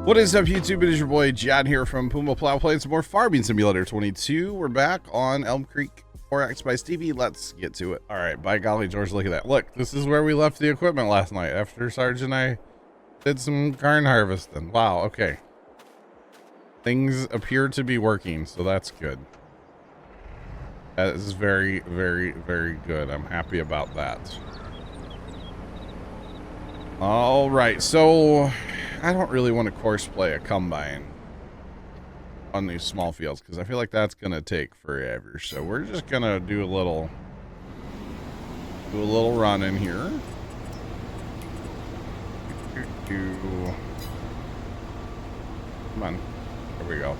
What is up, YouTube? It is your boy John here from Puma Plow playing some more Farming Simulator 22. We're back on Elm Creek 4X by Stevie. Let's get to it. All right, by golly, George, look at that. Look, this is where we left the equipment last night after Sarge and I did some corn harvesting. Wow, okay. Things appear to be working, so that's good. That is very, very, very good. I'm happy about that. All right, so I don't really want to course play a combine on these small fields because I feel like that's gonna take forever. So we're just gonna do a little run in here. Come on, there we go.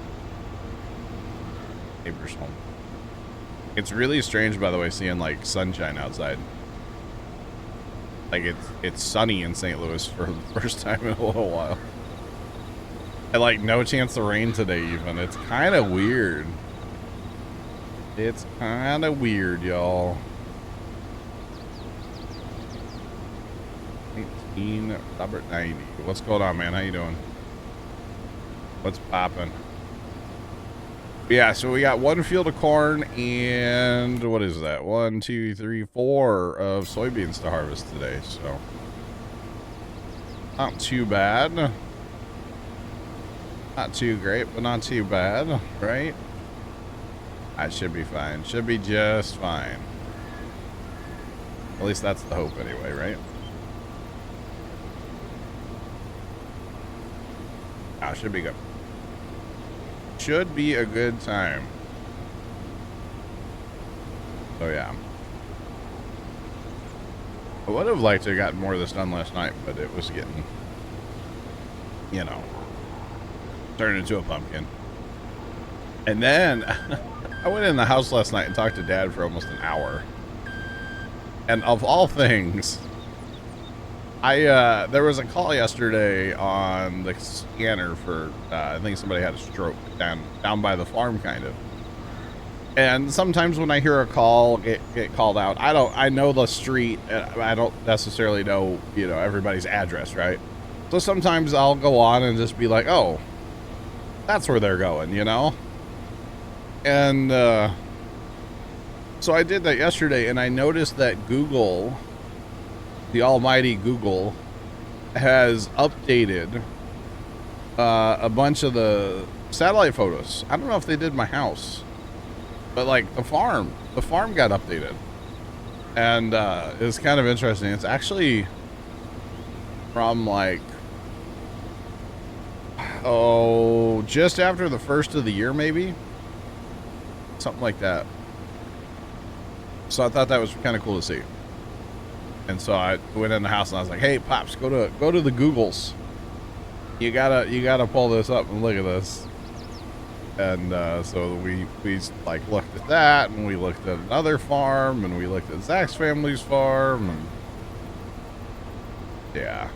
Neighbor's home. It's really strange, by the way, seeing like sunshine outside. Like it's sunny in St. Louis for the first time in a little while. And like no chance of rain today even. It's kind of weird. It's kind of weird, y'all. 19 Robert 90. What's going on, man? How you doing? What's popping? Yeah, so we got one field of corn and what is that? 1, 2, 3, 4 of soybeans to harvest today. So not too bad. Not too great, but not too bad, right? I should be fine. Should be just fine. At least that's the hope anyway, right? Ah, should be good. Should be a good time. So yeah. I would have liked to have gotten more of this done last night, but it was getting, you know, turned into a pumpkin. And then I went in the house last night and talked to Dad for almost an hour. And of all things, there was a call yesterday on the scanner for I think somebody had a stroke down by the farm, kind of. And sometimes when I hear a call get called out, I know the street, I don't necessarily know, you know, everybody's address, right? So sometimes I'll go on and just be like, oh, that's where they're going, you know? And so I did that yesterday, and I noticed that Google, the almighty Google, has updated a bunch of the satellite photos. I don't know if they did my house, but like the farm got updated. And it's kind of interesting. It's actually from like, oh, just after the first of the year, maybe something like that. So I thought that was kind of cool to see. And so I went in the house and I was like, hey, Pops, go to the Googles. You gotta pull this up and look at this. And so we like looked at that, and we looked at another farm, and we looked at Zach's family's farm, and yeah.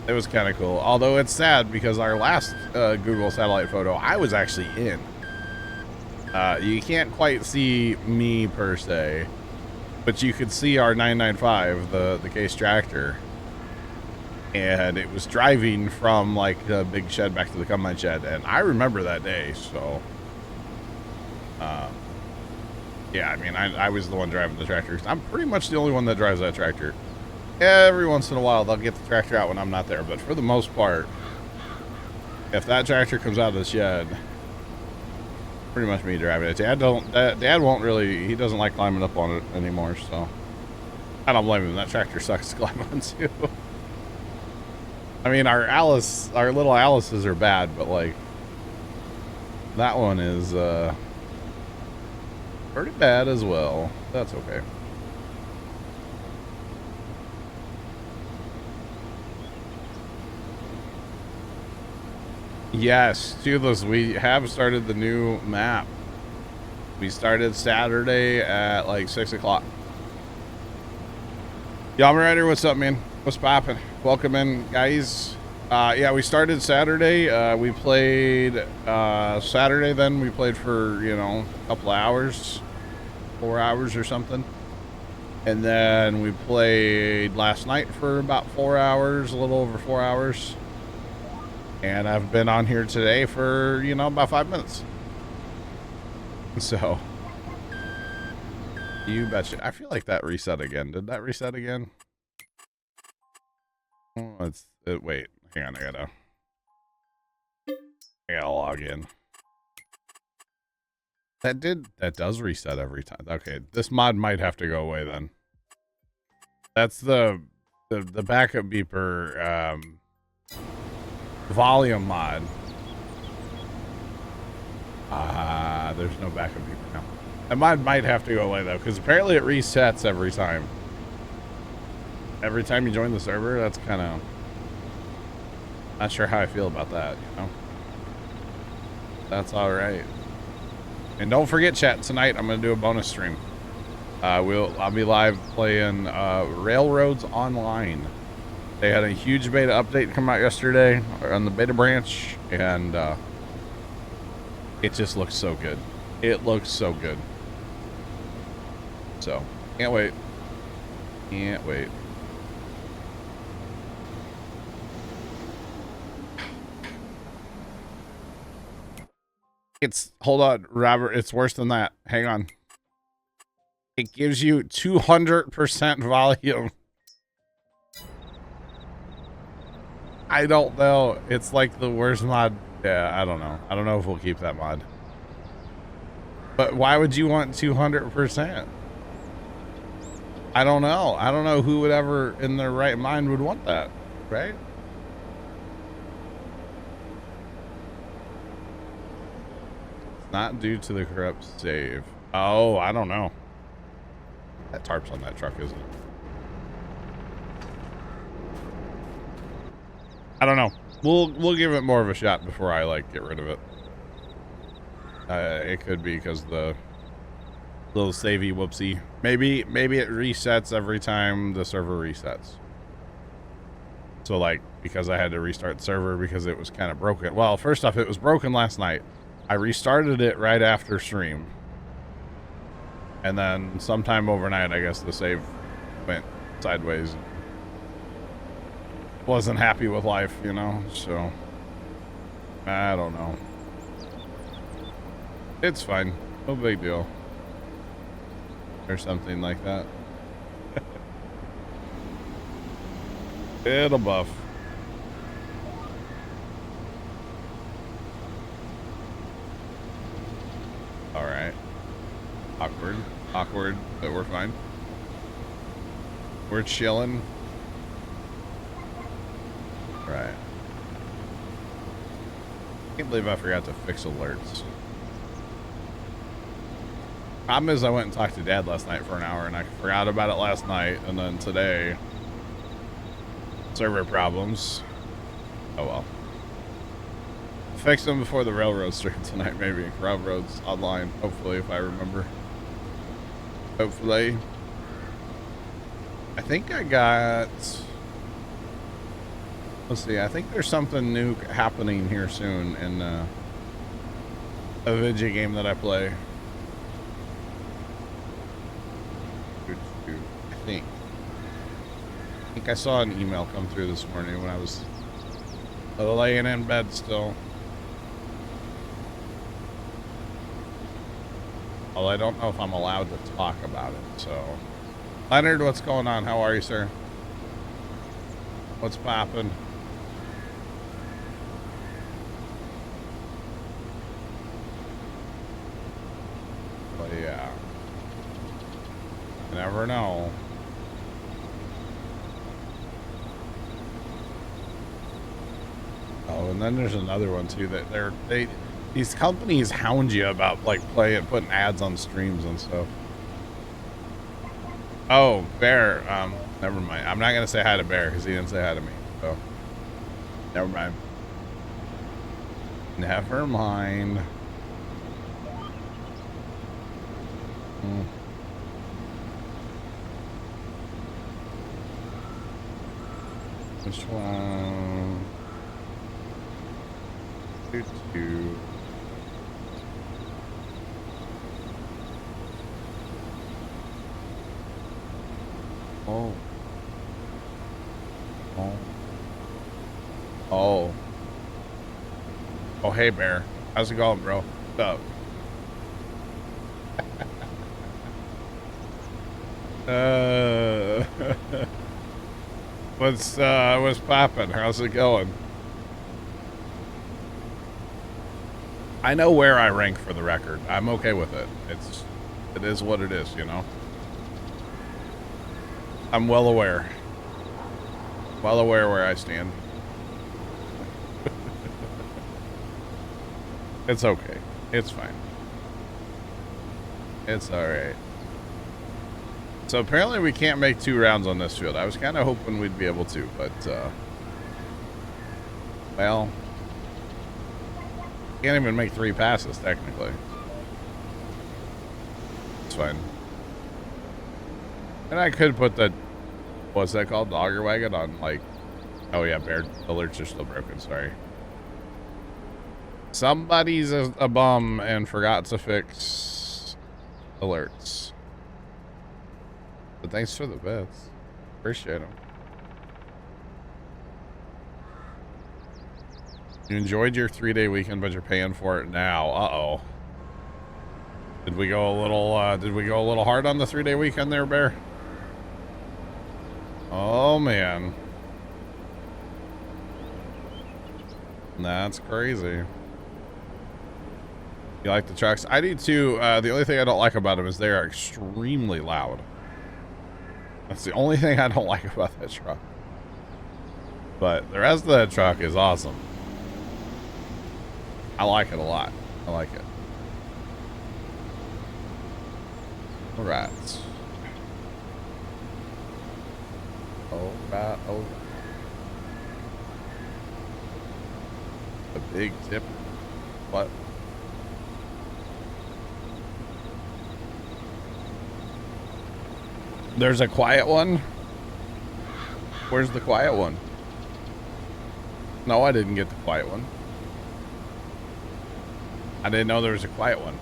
It was kind of cool. Although it's sad because our last Google satellite photo, I was actually in. You can't quite see me per se, but you could see our 995, the case tractor, and it was driving from like the big shed back to the combine shed, and I remember that day. So yeah, I mean, I was the one driving the tractor. I'm pretty much the only one that drives that tractor. Every once in a while they'll get the tractor out when I'm not there, but for the most part, if that tractor comes out of the shed, pretty much me driving it. Dad won't really, he doesn't like climbing up on it anymore, so I don't blame him. That tractor sucks to climb on too. I mean, our little Alice's are bad, but like that one is pretty bad as well. That's okay. Yes, Toothless, we have started the new map. We started Saturday at like 6 o'clock. Yama Rider, what's up, man? What's poppin'? Welcome in, guys. Yeah, we started Saturday. We played Saturday, then we played for, you know, a couple of hours, 4 hours or something. And then we played last night for about 4 hours, a little over 4 hours. And I've been on here today for, you know, about 5 minutes. So, you betcha. I feel like that reset again. Did that reset again? Oh, wait, hang on. I gotta log in. That does reset every time. Okay, this mod might have to go away then. That's the backup beeper volume mod. There's no backup beeper now. That mod might have to go away though, because apparently it resets every time. Every time you join the server, that's kind of not sure how I feel about that, you know. That's all right. And don't forget, chat, tonight I'm gonna do a bonus stream. I'll be live playing Railroads Online. They had a huge beta update come out yesterday on the beta branch, and it just looks so good. It looks so good. So, can't wait. Can't wait. Hold on, Robert, it's worse than that. Hang on. It gives you 200% volume. I don't know. It's like the worst mod. Yeah, I don't know. I don't know if we'll keep that mod. But why would you want 200%? I don't know. I don't know who would ever in their right mind would want that, right? It's not due to the corrupt save. Oh, I don't know. That tarp's on that truck, isn't it? I don't know. We'll give it more of a shot before I like get rid of it. It could be because the little savey whoopsie. Maybe it resets every time the server resets. So like because I had to restart the server because it was kind of broken. Well, first off, it was broken last night. I restarted it right after stream. And then sometime overnight, I guess the save went sideways. Wasn't happy with life, you know, so I don't know. It's fine. No big deal. Or something like that. It'll buff. All right. Awkward, but we're fine. We're chilling. Right. I can't believe I forgot to fix alerts. Problem is I went and talked to Dad last night for an hour and I forgot about it last night, and then today server problems. Oh well. Fix them before the railroad stream tonight, maybe. Railroads online, hopefully, if I remember. Hopefully. I think I got... Let's see, I think there's something new happening here soon in a video game that I play. I think I saw an email come through this morning when I was laying in bed still. Well, I don't know if I'm allowed to talk about it, so. Leonard, what's going on? How are you, sir? What's poppin'? But yeah. You never know. Oh, and then there's another one too that these companies hound you about like putting ads on streams and stuff. Oh, Bear, never mind. I'm not gonna say hi to Bear because he didn't say hi to me. So never mind. Never mind. Which one? Two. Oh. Oh. Oh. Oh, hey, Bear. How's it going, bro? What's up? What's poppin'? How's it going? I know where I rank for the record. I'm okay with it. It is what it is, you know? I'm well aware. Well aware where I stand. It's okay. It's fine. It's alright. So apparently we can't make 2 rounds on this field. I was kind of hoping we'd be able to, but, well, can't even make 3 passes, technically. It's fine. And I could put the, what's that called? The auger wagon on, like, oh yeah, Bear alerts are still broken, sorry. Somebody's a bum and forgot to fix alerts. But thanks for the bits. Appreciate them. You enjoyed your 3-day weekend, but you're paying for it now. Uh-oh. Did we go a little hard on the 3-day weekend there, Bear? Oh, man. That's crazy. You like the trucks? I do too. The only thing I don't like about them is they are extremely loud. That's the only thing I don't like about that truck. But the rest of that truck is awesome. I like it a lot. I like it. All right. All right. All right. A big tip. What? There's a quiet one? Where's the quiet one? No, I didn't get the quiet one. I didn't know there was a quiet one.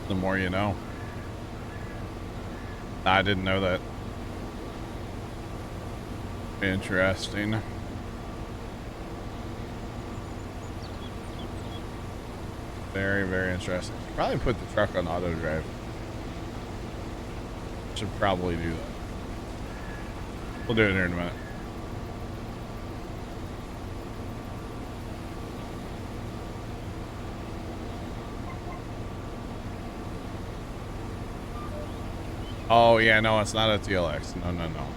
The more you know. I didn't know that. Interesting. Very, very interesting. Probably put the truck on auto drive. Should probably do that. We'll do it here in a minute. Oh, yeah, no, it's not a TLX. No, no, no.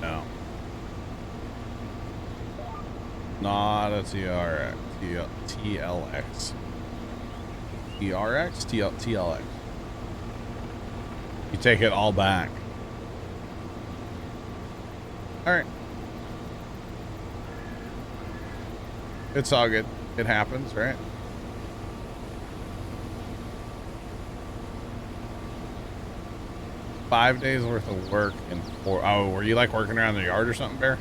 No. Not a TRX. TLX. TRX? TLX. You take it all back. Alright. It's all good. It happens, right? $5 days worth of work in 4. Oh, were you like working around the yard or something, Bear?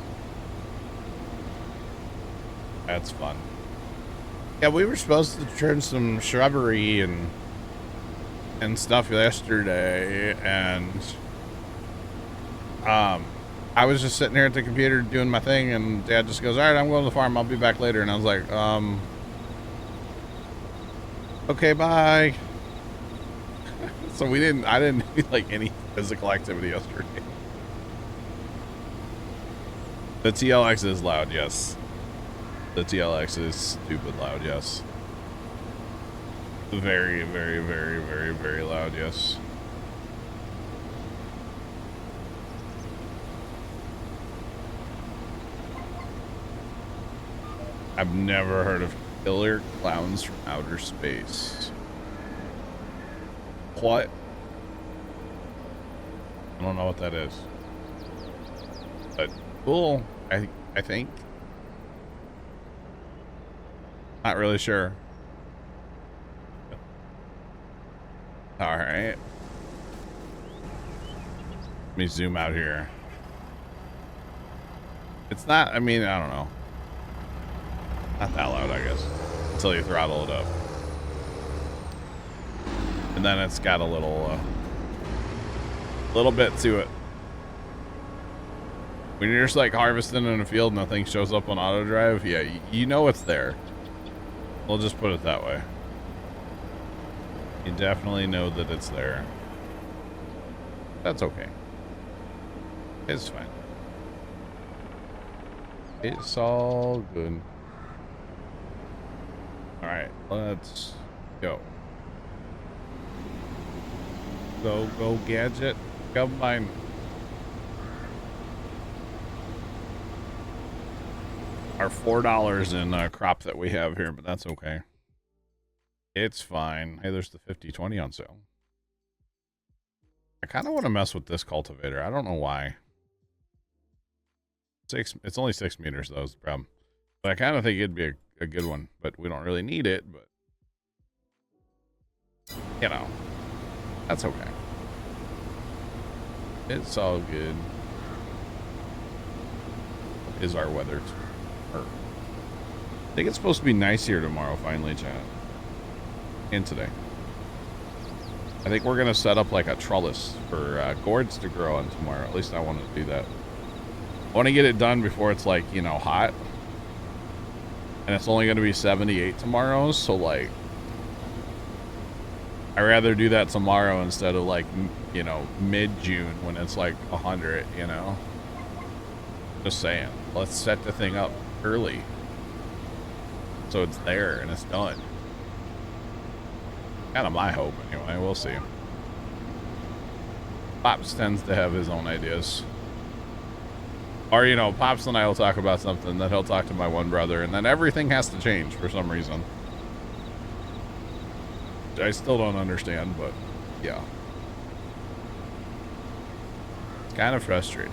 That's fun. Yeah, we were supposed to trim some shrubbery and stuff yesterday, and I was just sitting here at the computer doing my thing, and Dad just goes, all right, I'm going to the farm, I'll be back later. And I was like, okay, bye. So I didn't do like any physical activity yesterday. The TLX is loud, yes. The TLX is stupid loud, yes. Very, very, very, very, very loud, yes. I've never heard of killer clowns from outer space. What? I don't know what that is. But cool, I think. Not really sure. All right. Let me zoom out here. It's not, I mean, I don't know. Not that loud, I guess. Until you throttle it up. And then it's got a little bit to it. When you're just like harvesting in a field and nothing shows up on auto drive, yeah, you know it's there. We'll just put it that way. You definitely know that it's there. That's okay. It's fine. It's all good. All right, let's go. Go, gadget. Combine. Our $4 in crop that we have here, but that's okay. It's fine. Hey, there's the 50/20 on sale. I kind of want to mess with this cultivator. I don't know why. It's only 6 meters, though, is the problem. But I kind of think it'd be a good one, but we don't really need it, but you know, that's okay. It's all good. Is our weather? I think it's supposed to be nice here tomorrow, finally, chat. And today. I think we're going to set up like a trellis for gourds to grow on tomorrow. At least I want to do that. I want to get it done before it's like, you know, hot. And it's only going to be 78 tomorrow, so like I'd rather do that tomorrow instead of like, you know, mid-June when it's like 100, you know. Just saying, let's set the thing up early so it's there and it's done. Kind of my hope anyway. We'll see. Pops tends to have his own ideas. Or, you know, Pops and I will talk about something, then he'll talk to my one brother, and then everything has to change for some reason. I still don't understand, but yeah. It's kind of frustrating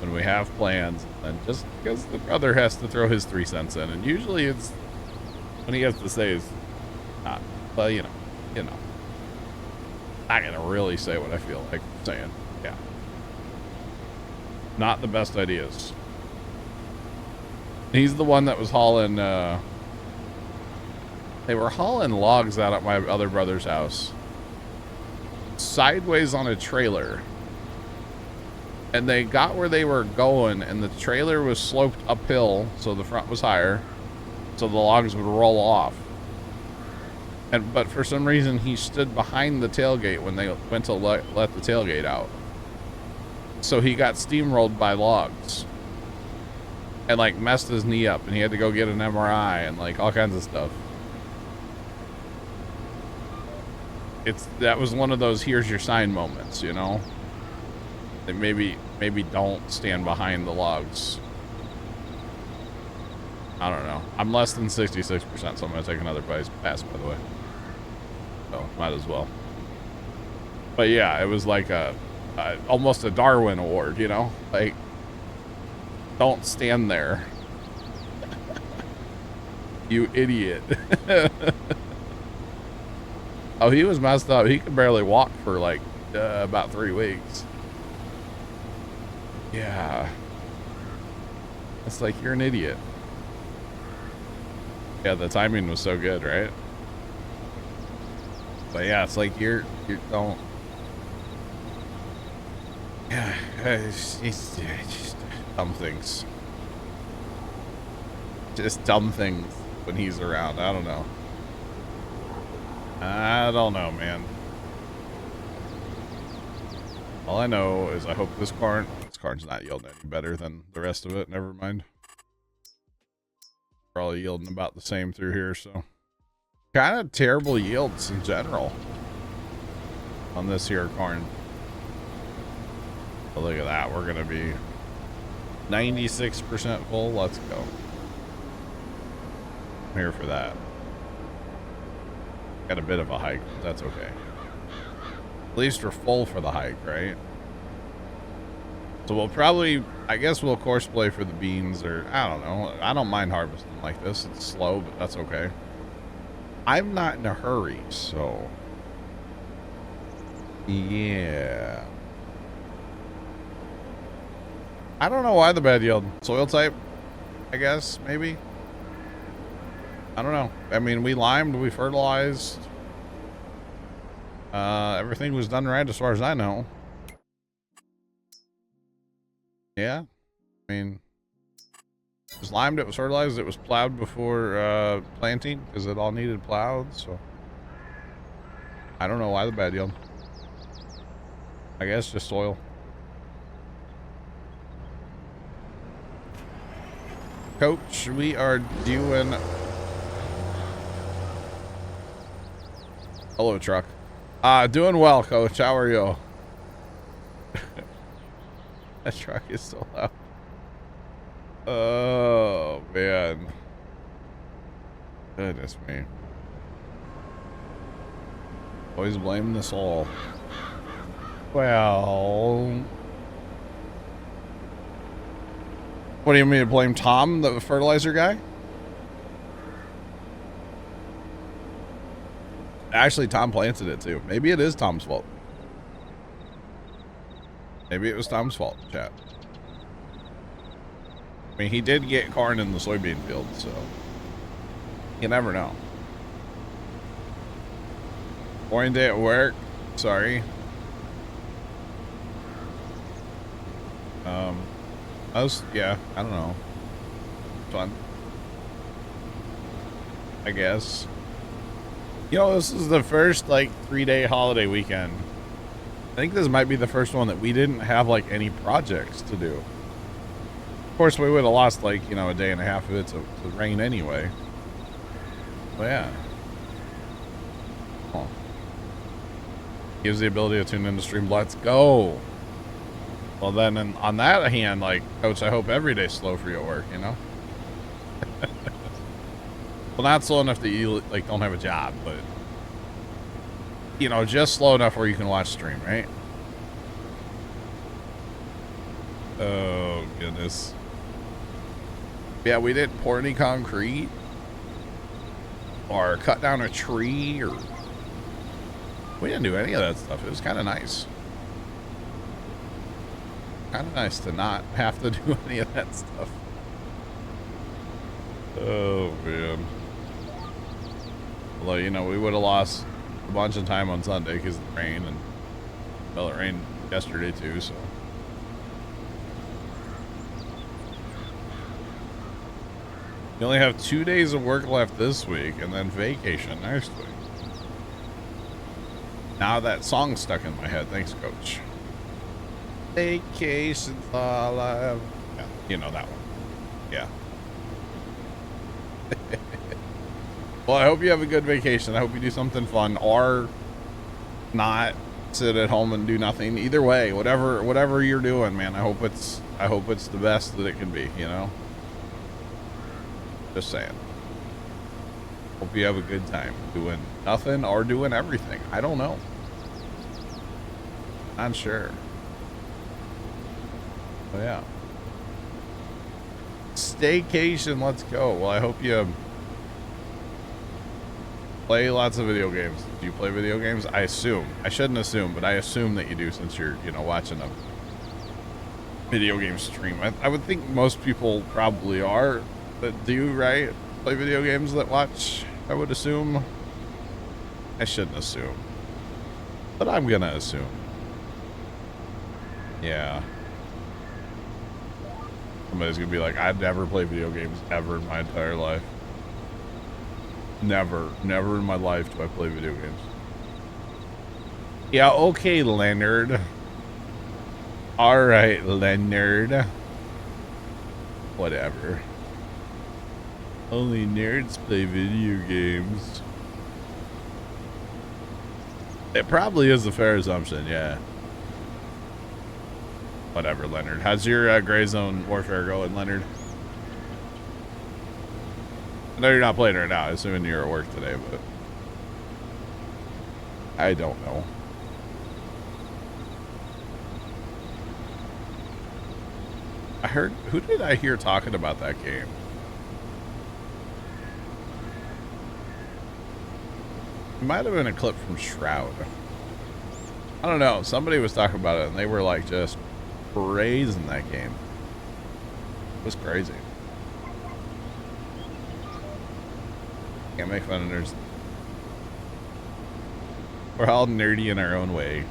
when we have plans and just because the brother has to throw his 3 cents in, and usually it's when he has to say is not, well, you know, not gonna really say what I feel like saying. Yeah, not the best ideas. He's the one that was hauling they were hauling logs out at my other brother's house sideways on a trailer. And they got where they were going, and the trailer was sloped uphill, so the front was higher, so the logs would roll off. But for some reason, he stood behind the tailgate when they went to let the tailgate out. So he got steamrolled by logs. And, like, messed his knee up, and he had to go get an MRI and, like, all kinds of stuff. That was one of those here's your sign moments, you know? That maybe don't stand behind the logs. I don't know. I'm less than 66%, so I'm going to take another pass, by the way. So, might as well. But yeah, it was like almost a Darwin Award, you know? Like, don't stand there. You idiot. Oh, he was messed up. He could barely walk for like about 3 weeks. Yeah. It's like, you're an idiot. Yeah, the timing was so good, right? But yeah, it's like you don't. Yeah, it's just dumb things. Just dumb things when he's around. I don't know. I don't know, man. All I know is I hope this corn's not yielding any better than the rest of it. Never mind. We're all yielding about the same through here, so. Kind of terrible yields in general on this here corn. But look at that. We're going to be 96% full. Let's go. I'm here for that. Got a bit of a hike, but that's okay. At least we're full for the hike, right? So we'll probably, I guess we'll course play for the beans, or I don't know. I don't mind harvesting like this. It's slow, but that's okay. I'm not in a hurry, so yeah. I don't know why the bad yield. Soil type, I guess, maybe. I don't know. I mean, we limed, we fertilized. Everything was done right as far as I know. Yeah. I mean, it was limed, it was fertilized, it was plowed before planting because it all needed plowed, so I don't know why the bad yield. I guess just soil. Coach, we are doing... Hello, truck. Doing well, Coach. How are you? That truck is so loud. Oh, man. Goodness me. Always blame the soul. Well... What do you mean to blame Tom, the fertilizer guy? Actually, Tom planted it too. Maybe it is Tom's fault. Maybe it was Tom's fault, chat. I mean, he did get corn in the soybean field, so you never know. Morning day at work. Sorry. Yeah, I don't know. Fun. I guess. You know, this is the first, like, 3-day holiday weekend. I think this might be the first one that we didn't have, like, any projects to do. Of course, we would have lost, like, you know, a day and a half of it to rain anyway. But, yeah. Oh. Gives the ability to tune in to stream. Let's go. Well, then, on that hand, like, Coach, I hope every day's slow for you at work, you know? Well, not slow enough that you, like, don't have a job, but, you know, just slow enough where you can watch stream, right? Oh, goodness. Yeah, we didn't pour any concrete or cut down a tree, or we didn't do any of that stuff. It was kind of nice. Kind of nice to not have to do any of that stuff. Oh, man. Although, you know, we would have lost a bunch of time on Sunday because of the rain, and, well, it rained yesterday too, so. You only have 2 days of work left this week, and then vacation next week. Now that song's stuck in my head. Thanks, Coach. Vacation's all I have. Yeah, you know that one. Yeah. Well, I hope you have a good vacation. I hope you do something fun, or not sit at home and do nothing. Either way, whatever you're doing, man, I hope it's the best that it can be, you know? Just saying. Hope you have a good time doing nothing or doing everything. I don't know. Not sure. But yeah. Staycation, let's go. Well, I hope you play lots of video games. Do you play video games? I assume. I shouldn't assume, but I assume that you do, since you're, you know, watching a video game stream. I would think most people probably are, that do, right? Play video games that watch, I would assume. I shouldn't assume, but I'm gonna assume. Yeah. Somebody's gonna be like, I'd never play video games ever in my entire life. Never in my life do I play video games. Yeah, okay, Leonard. All right, Leonard. Whatever. Only nerds play video games. It probably is a fair assumption, yeah. Whatever, Leonard. How's your Gray Zone Warfare going, Leonard? I know you're not playing right now. I assume you're at work today, but I don't know. Who did I hear talking about that game? It might have been a clip from Shroud. I don't know. Somebody was talking about it, and they were like just praising that game. It was crazy. Can't make fun of nerds. We're all nerdy in our own way.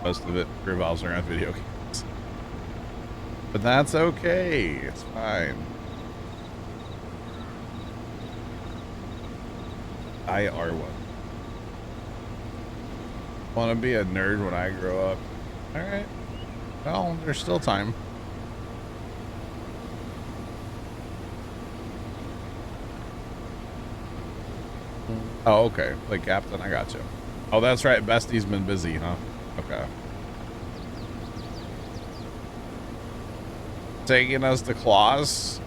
Most of it revolves around video games. But that's okay. It's fine. I are one. Want to be a nerd when I grow up. All right. Well, there's still time. Oh, okay. Play captain. I got you. Oh, that's right. Bestie's been busy, huh? Okay. Taking us to Claus.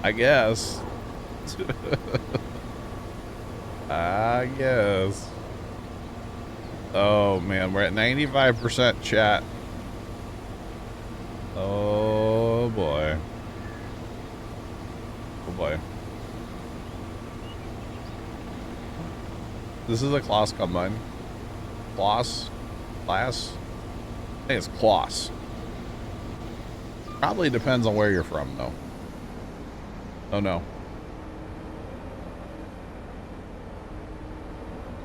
I guess. I guess. Oh man, we're at 95% chat. Oh boy. Oh boy. This is a Klaus combine. Klaus? Class? I think it's Klaus. Probably depends on where you're from though. Oh no.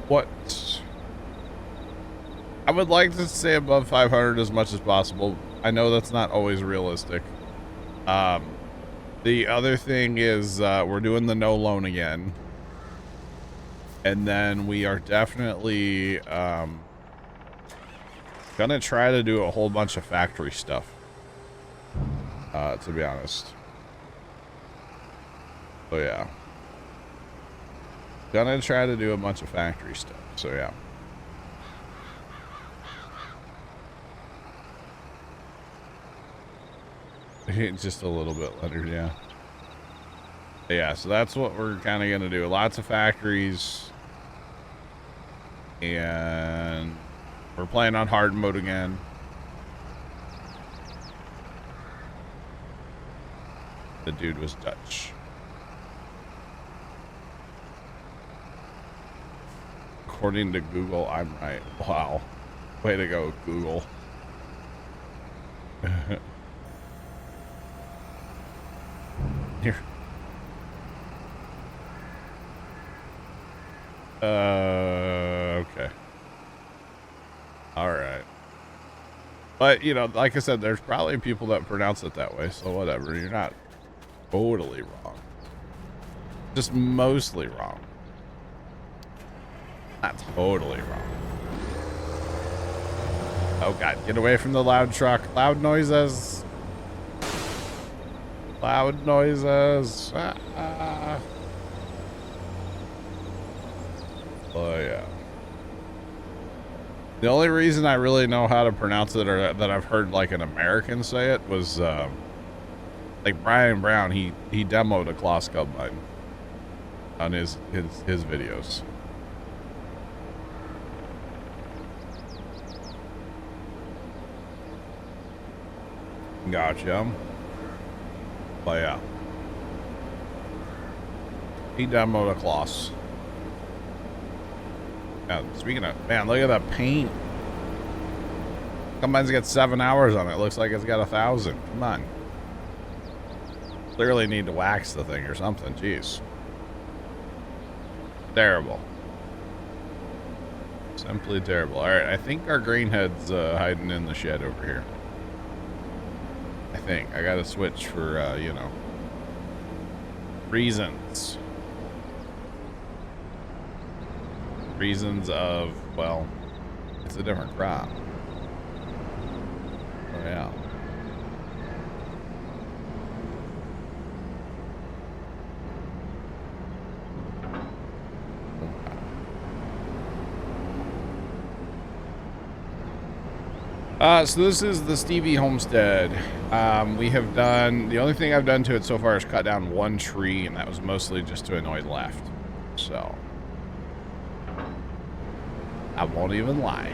What? I would like to stay above 500 as much as possible. I know that's not always realistic. The other thing is we're doing the no loan again. And then we are definitely gonna try to do a whole bunch of factory stuff. To be honest. So yeah. Gonna try to do a bunch of factory stuff. So yeah. Just a little bit, Leonard, yeah. Yeah, so that's what we're kind of gonna do. Lots of factories. And we're playing on hard mode again. The dude was Dutch. According to Google, I'm right. Wow. Way to go, Google. Here. Okay. All right. But, you know, like I said, there's probably people that pronounce it that way, so whatever. You're not totally wrong. Just mostly wrong. Not totally wrong. Oh, God. Get away from the loud truck. Loud noises. Loud noises. Oh, yeah. The only reason I really know how to pronounce it, or that I've heard like an American say it, was like Brian Brown. He demoed a Klaus combine on his videos. Gotcha. But yeah, he demoed a Klaus. Yeah, speaking of, man, look at that paint. Combine's got 7 hours on it. Looks like it's got 1,000. Come on. Clearly need to wax the thing or something. Jeez. Terrible. Simply terrible. All right, I think our greenhead's hiding in the shed over here. I think. I got to switch for, you know, reasons. Reasons of, well, it's a different crop. Oh, yeah. So this is the Stevie homestead. We have done, the only thing I've done to it so far is cut down one tree, and that was mostly just to annoy Left. So I won't even lie.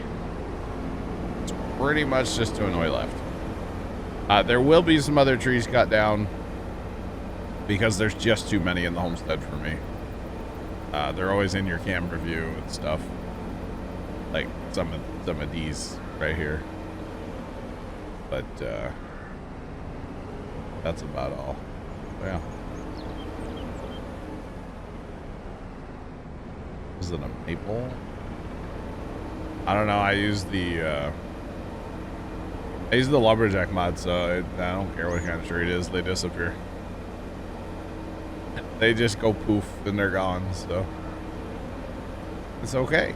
It's pretty much just to annoy Left. There will be some other trees cut down because there's just too many in the homestead for me. They're always in your camera view and stuff. Like some of these right here. But that's about all. Yeah. Is it a maple? I don't know. I use the lumberjack mod, so I don't care what kind of tree it is. They disappear. They just go poof and they're gone. So it's okay.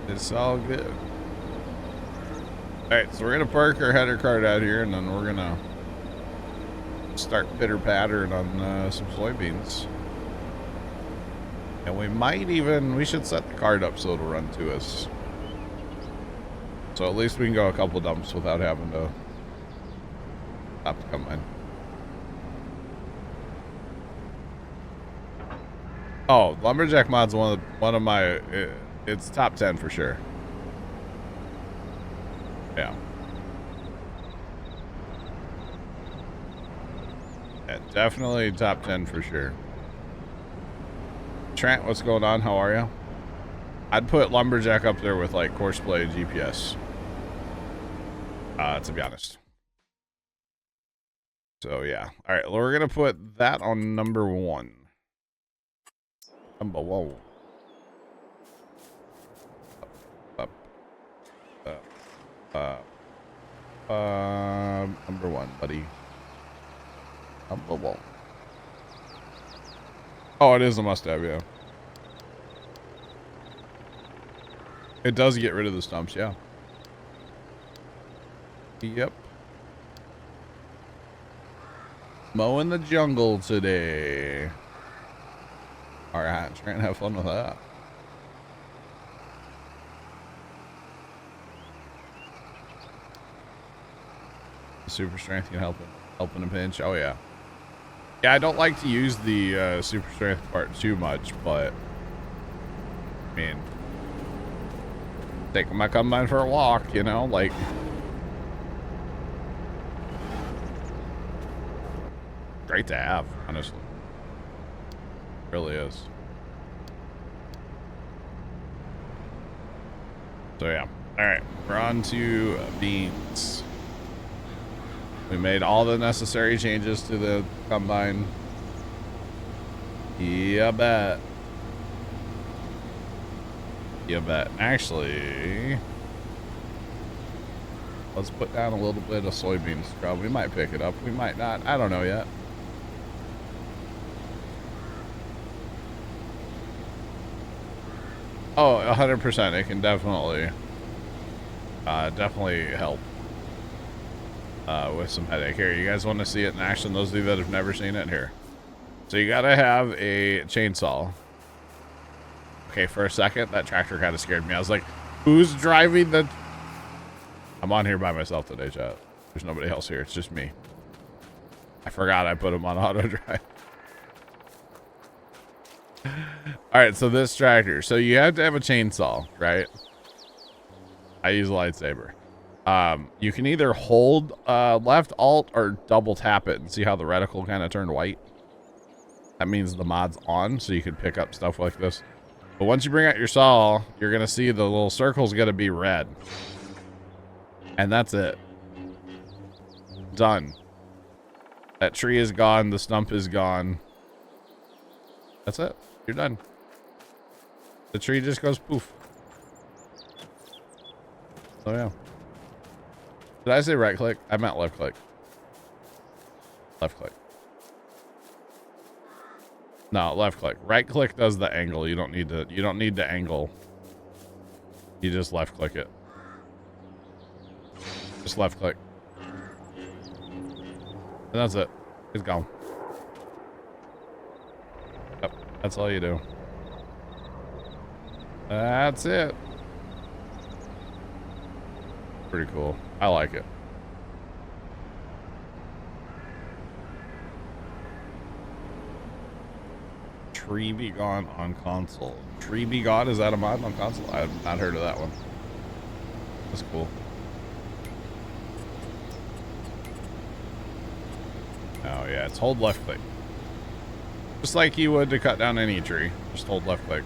It's all good. All right, so we're gonna park our header cart out here, and then we're gonna start pitter pattering on some soybeans. And we should set the cart up so it'll run to us. So at least we can go a couple dumps without having to stop to come in. Oh, lumberjack mod's one of my. It's top 10 for sure. Yeah. Yeah, definitely top 10 for sure. Trent, what's going on? How are you? I'd put lumberjack up there with like Courseplay and GPS. To be honest. So yeah. All right, well, we're gonna put that on number 1. Number 1. Number 1, buddy. Number 1. Oh, it is a must-have, yeah. It does get rid of the stumps, yeah. Yep. Mowing the jungle today. All right, trying to have fun with that. Super strength can help in a pinch. Oh yeah. Yeah, I don't like to use the super strength part too much, but I mean, taking my combine for a walk, you know, like great to have, honestly. It really is. So yeah. All right, we're on to beans. We made all the necessary changes to the combine. Yeah, bet. You bet. Actually, let's put down a little bit of soybean scrub. We might pick it up. We might not. I don't know yet. Oh, 100%. It can definitely help with some headache. Here, you guys want to see it in action? Those of you that have never seen it, here. So you gotta have a chainsaw. Okay, for a second, that tractor kind of scared me. I was like, who's driving the... I'm on here by myself today, chat. There's nobody else here. It's just me. I forgot I put him on auto drive. All right, so this tractor. So you have to have a chainsaw, right? I use a lightsaber. You can either hold left alt or double tap it and see how the reticle kind of turned white. That means the mod's on, so you can pick up stuff like this. But once you bring out your saw, you're going to see the little circle's going to be red. And that's it. Done. That tree is gone. The stump is gone. That's it. You're done. The tree just goes poof. So yeah. Did I say right click? I meant left click. Left click. No, left click. Right click does the angle. You don't need to angle. You just left click it. Just left click. And that's it. It's gone. Yep, that's all you do. That's it. Pretty cool. I like it. Tree Be Gone on console. Tree Be Gone, is that a mod on console? I have not heard of that one. That's cool. Oh yeah, it's hold left click. Just like you would to cut down any tree. Just hold left click.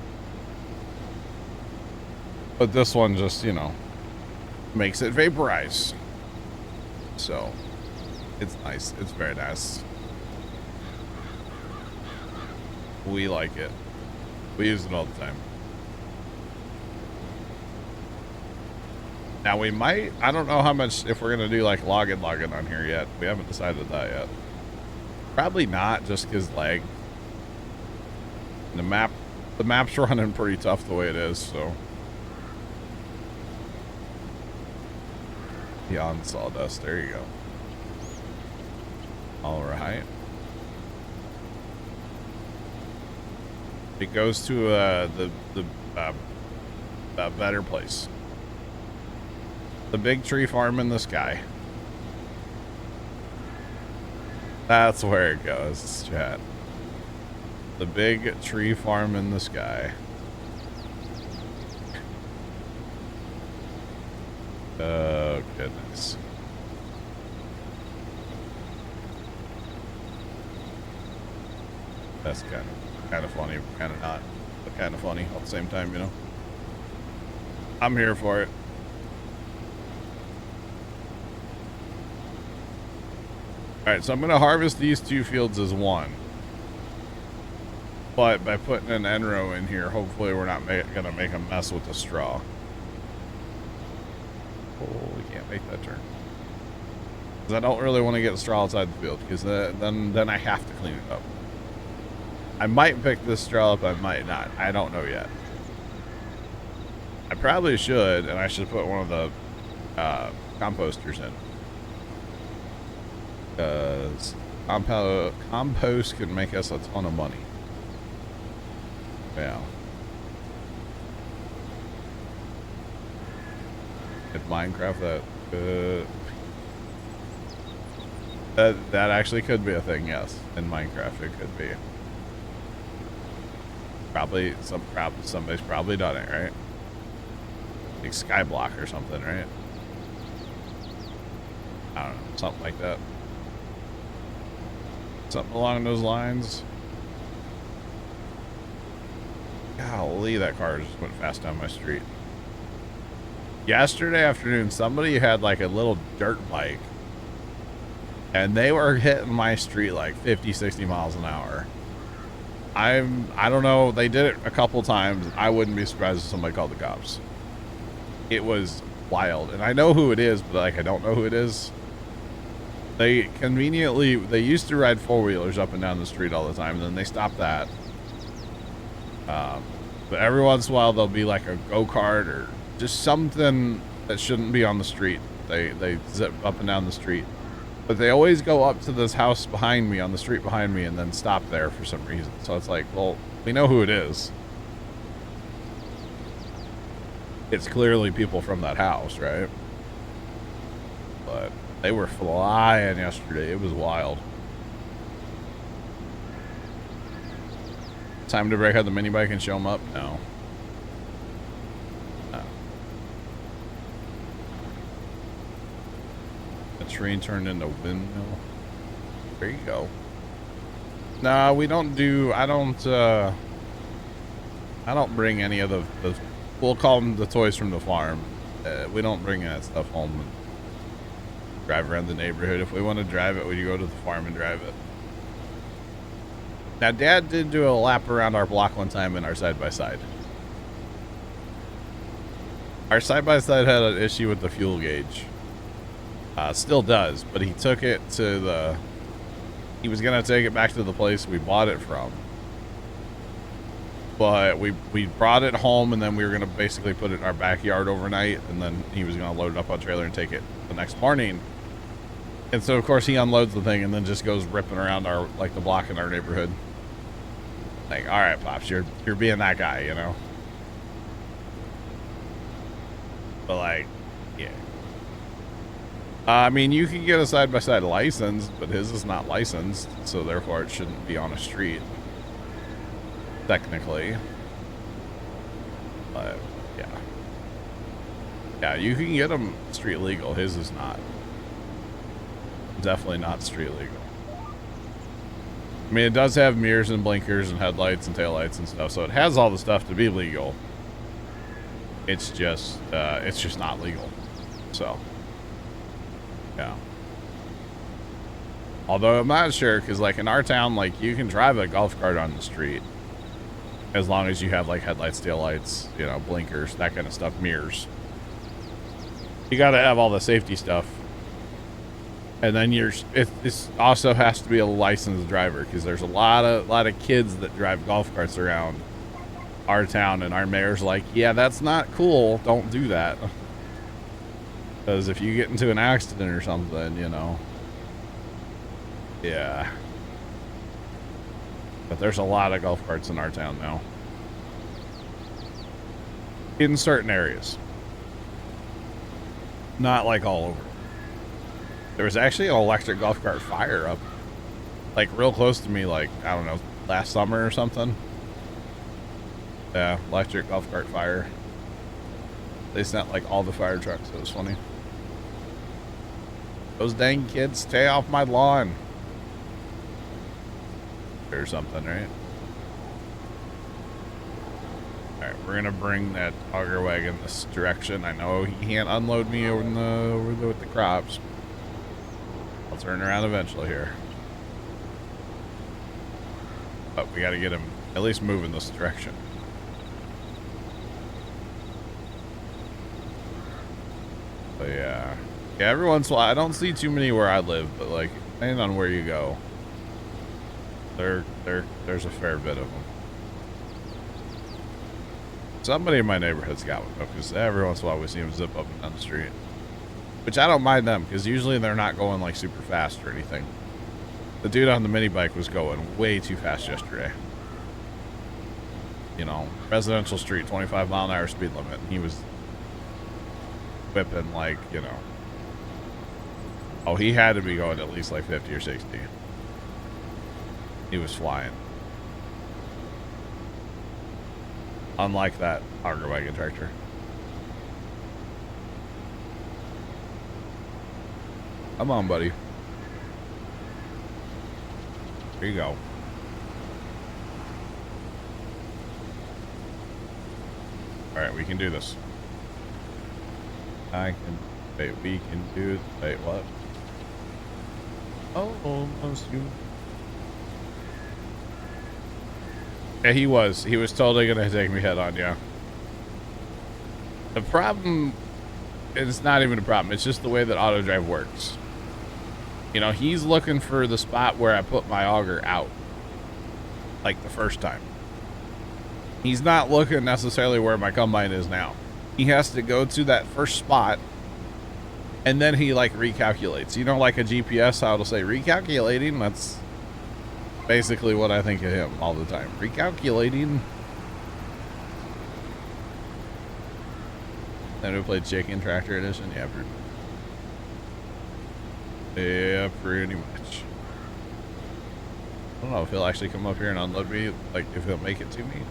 But this one just, you know, makes it vaporize. So, it's nice. It's very nice. We like it. We use it all the time. Now we might, I don't know how much, if we're going to do like login on here yet. We haven't decided that yet. Probably not, just because lag. The map's running pretty tough the way it is, so. Beyond sawdust, there you go. All right. It goes to the better place. The big tree farm in the sky. That's where it goes, chat. The big tree farm in the sky. Oh, goodness. That's kind of funny, kind of not, but kind of funny at the same time, you know. I'm here for it. All right, so I'm going to harvest these 2 fields as one. But by putting an end row in here, hopefully we're not going to make a mess with the straw. Oh, we can't make that turn. Because I don't really want to get straw outside the field, because then I have to clean it up. I might pick this straw up, I might not. I don't know yet. I probably should, and I should put one of the composters in. Because compost can make us a ton of money. Yeah. In Minecraft, that actually could be a thing. Yes, in Minecraft it could be. Probably somebody's probably done it, right? Like Skyblock or something, right? I don't know, something like that. Something along those lines. Golly, that car just went fast down my street. Yesterday afternoon, somebody had like a little dirt bike, and they were hitting my street like 50, 60 miles an hour. I don't know. They did it a couple times. I wouldn't be surprised if somebody called the cops. It was wild, and I know who it is, but like I don't know who it is. They used to ride 4-wheelers up and down the street all the time, and then they stopped that. But every once in a while there'll be like a go-kart or just something that shouldn't be on the street. They zip up and down the street. But they always go up to this house behind me, on the street behind me, and then stop there for some reason. So it's like, well, we know who it is. It's clearly people from that house, right? But they were flying yesterday. It was wild. Time to break out the mini bike and show them up? No. No. A train turned into windmill. There you go. No, we don't do, I don't bring any of the we'll call them the toys from the farm. We don't bring that stuff home and drive around the neighborhood. If we want to drive it, we go to the farm and drive it. Now, Dad did do a lap around our block one time in our side-by-side. Our side-by-side had an issue with the fuel gauge. Still does, but he took it to the... He was going to take it back to the place we bought it from. But we brought it home, and then we were going to basically put it in our backyard overnight, and then he was going to load it up on a trailer and take it the next morning. And so, of course, he unloads the thing and then just goes ripping around our, like, the block in our neighborhood. Like, all right, Pops, you're being that guy, you know? But, like, yeah. I mean, you can get a side-by-side license, but his is not licensed, so therefore it shouldn't be on a street. Technically. But, yeah. Yeah, you can get them street legal. His is not. Definitely not street legal. I mean, it does have mirrors and blinkers and headlights and taillights and stuff, so it has all the stuff to be legal. It's just not legal. So, yeah. Although I'm not sure, because like in our town, like you can drive a golf cart on the street as long as you have like headlights, taillights, you know, blinkers, that kind of stuff, mirrors. You got to have all the safety stuff. And then it also has to be a licensed driver, because there's a lot of kids that drive golf carts around our town, and our mayor's like, yeah, that's not cool. Don't do that. Because if you get into an accident or something, you know. Yeah. But there's a lot of golf carts in our town now. In certain areas. Not like all over. There was actually an electric golf cart fire up, like, real close to me, like, I don't know, last summer or something. Yeah, electric golf cart fire. They sent, like, all the fire trucks. It was funny. Those dang kids, stay off my lawn. Or something, right? Alright, we're gonna bring that auger wagon this direction. I know he can't unload me with the crops. I'll turn around eventually here. But we gotta get him at least moving this direction. But yeah. Yeah, every once in a while, I don't see too many where I live, but like, depending on where you go, there's a fair bit of them. Somebody in my neighborhood's got one, though, because every once in a while we see them zip up and down the street. Which I don't mind them, because usually they're not going like super fast or anything. The dude on the mini bike was going way too fast yesterday. You know, residential street, 25 mile an hour speed limit, and he was whipping like, you know. Oh, he had to be going at least like 50 or 60. He was flying. Unlike that auger wagon tractor. Come on, buddy. Here you go. Alright, we can do this. Wait, we can do... Wait, what? Oh, almost you. Yeah, he was totally gonna take me head on, yeah. The problem... It's not even a problem. It's just the way that auto drive works. You know, he's looking for the spot where I put my auger out. Like the first time. He's not looking necessarily where my combine is now. He has to go to that first spot, and then he like recalculates. You know, like a GPS, how it'll say recalculating? That's basically what I think of him all the time. Recalculating. Then we played Chicken Tractor Edition. Yeah, pretty much. I don't know if he'll actually come up here and unload me, like if he'll make it to me.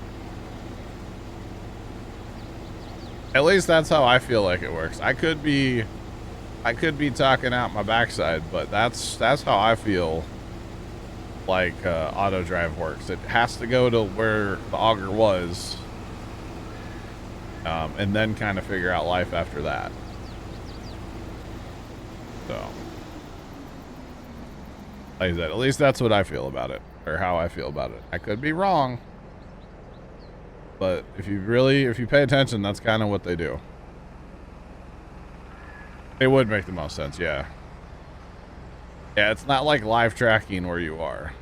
At least that's how I feel like it works. I could be talking out my backside, but that's how I feel like auto drive works. It has to go to where the auger was, and then kind of figure out life after that. So, like I said, at least that's what I feel about it, or how I feel about it. I could be wrong, but if you pay attention, that's kind of what they do. It would make the most sense, yeah. Yeah, it's not like live tracking where you are.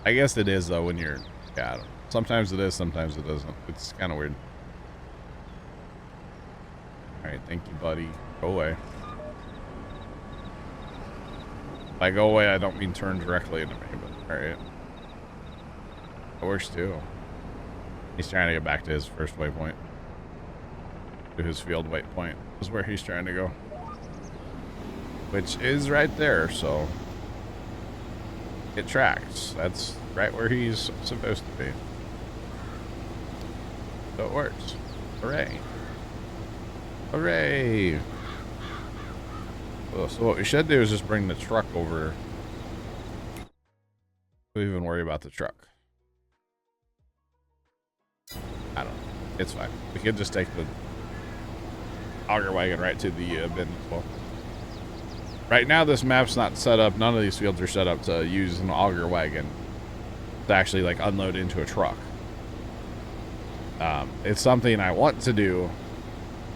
I guess it is, though, when you're... Yeah, I don't know. Sometimes it is, sometimes it isn't. It's kind of weird. Alright, thank you, buddy. Go away. By go away, I don't mean turn directly into me, but alright. That works, too. He's trying to get back to his first waypoint. To his field waypoint is where he's trying to go. Which is right there, so... It tracks. That's right where he's supposed to be. So it works. Hooray. Hooray! So what we should do is just bring the truck over. Don't even worry about the truck. I don't know. It's fine. We could just take the auger wagon right to the bin as well. Right now, this map's not set up. None of these fields are set up to use an auger wagon to actually like unload into a truck. It's something I want to do,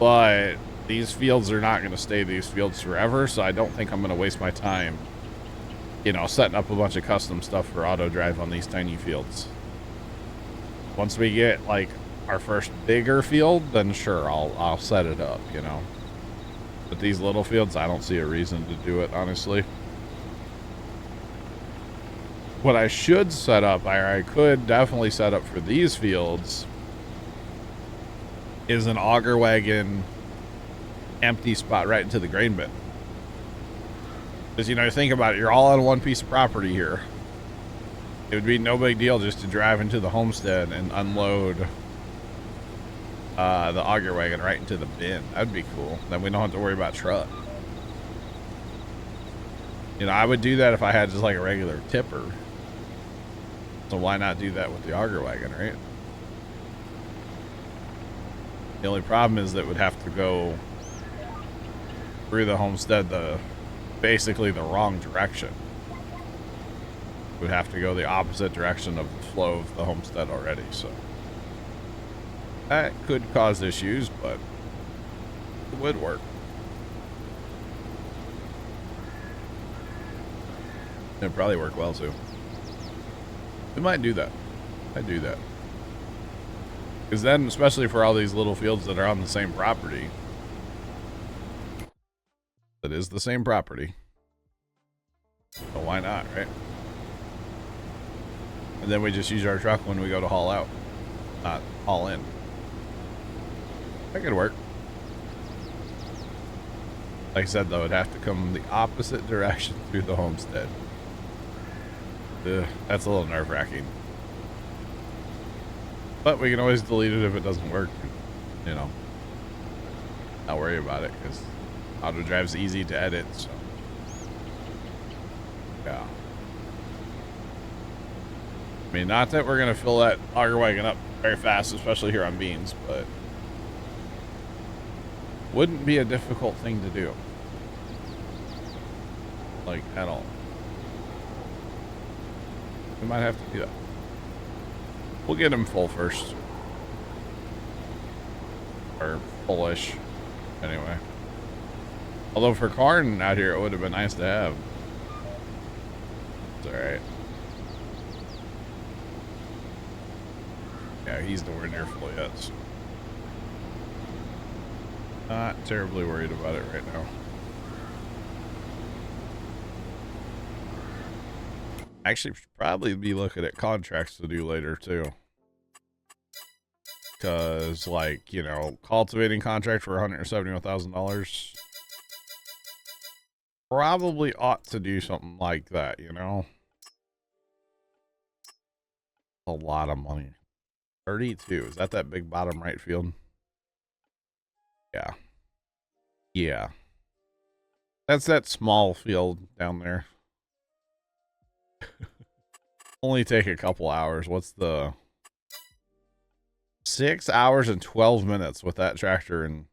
but these fields are not going to stay these fields forever, so I don't think I'm going to waste my time, you know, setting up a bunch of custom stuff for auto drive on these tiny fields. Once we get like our first bigger field, then sure, I'll set it up, you know. But these little fields, I don't see a reason to do it, honestly. What I should set up, or I could definitely set up for these fields, is an auger wagon empty spot right into the grain bin. Because, you know, think about it, you're all on one piece of property here. It would be no big deal just to drive into the homestead and unload the auger wagon right into the bin. That'd be cool. Then we don't have to worry about truck. You know, I would do that if I had just like a regular tipper. So why not do that with the auger wagon, right? The only problem is that it would have to go through the homestead basically the wrong direction. It would have to go the opposite direction of the flow of the homestead already, so that could cause issues, but it would work. It'd probably work well too. We might do that. I'd do that. Because then, especially for all these little fields that are on the same property, that is the same property. So why not, right? And then we just use our truck when we go to haul out, not haul in. That could work. Like I said, though, it'd have to come the opposite direction through the homestead. Ugh, that's a little nerve-wracking. But we can always delete it if it doesn't work. You know, not worry about it, because auto drive's easy to edit, so yeah. I mean, not that we're gonna fill that auger wagon up very fast, especially here on beans, but wouldn't be a difficult thing to do, like, at all. We might have to do that. We'll get him full first, or fullish, anyway. Although for corn out here, it would have been nice to have. It's all right. Yeah, he's nowhere near full yet. So not terribly worried about it right now. Actually, should probably be looking at contracts to do later too. Because, like, you know, cultivating contract for $171,000 probably ought to do something like that, you know? A lot of money. 32. Is that big bottom right field? Yeah. Yeah. That's that small field down there. Only take a couple hours. What's the 6 hours and 12 minutes with that tractor? And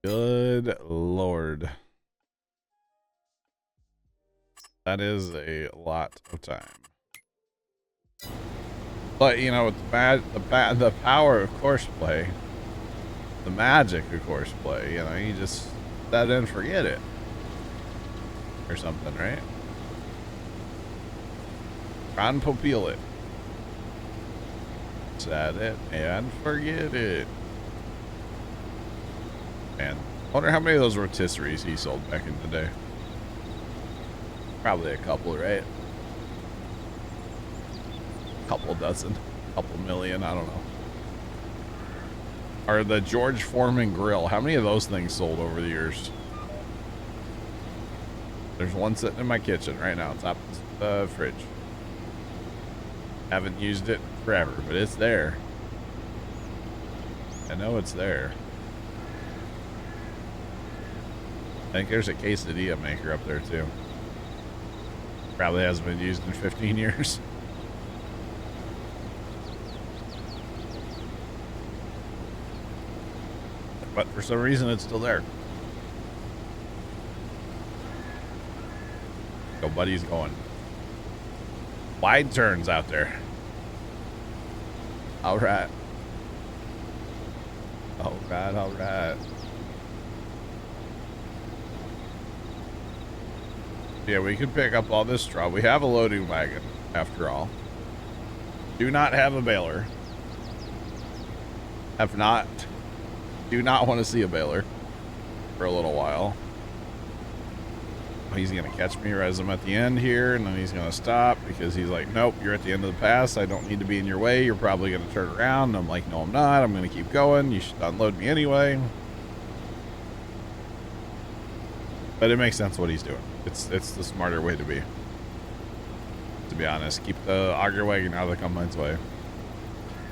good Lord, that is a lot of time. But you know, the power of courseplay, the magic of courseplay, you know, you just set it and forget it or something, right? Ron Popeel it. Set it and forget it. And I wonder how many of those rotisseries he sold back in the day. Probably a couple, right? Couple dozen, couple million, I don't know. Or the George Foreman grill. How many of those things sold over the years? There's one sitting in my kitchen right now, top of the fridge. Haven't used it forever, but it's there. I know it's there. I think there's a quesadilla maker up there too. Probably hasn't been used in 15 years. But for some reason, it's still there. Go, buddy's going. Wide turns out there. All right. All right, all right. Yeah, we can pick up all this straw. We have a loading wagon, after all. Do not have a baler. Have not. Do not want to see a baler for a little while. He's going to catch me as I'm at the end here, and then he's going to stop because he's like, nope, you're at the end of the pass. I don't need to be in your way. You're probably going to turn around. And I'm like, no, I'm not. I'm going to keep going. You should unload me anyway. But it makes sense what he's doing. It's the smarter way to be honest. Keep the auger wagon out of the combine's way.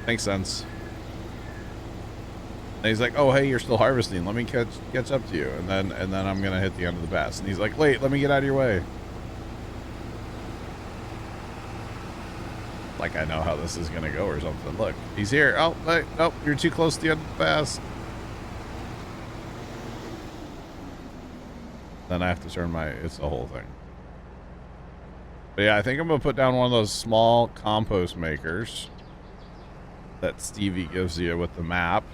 Makes sense. And he's like, oh, hey, you're still harvesting. Let me catch up to you. And then I'm going to hit the end of the pass. And he's like, wait, let me get out of your way. Like I know how this is going to go or something. Look, he's here. Oh, wait, nope, you're too close to the end of the pass. Then I have to turn it's the whole thing. But yeah, I think I'm going to put down one of those small compost makers that Stevie gives you with the map.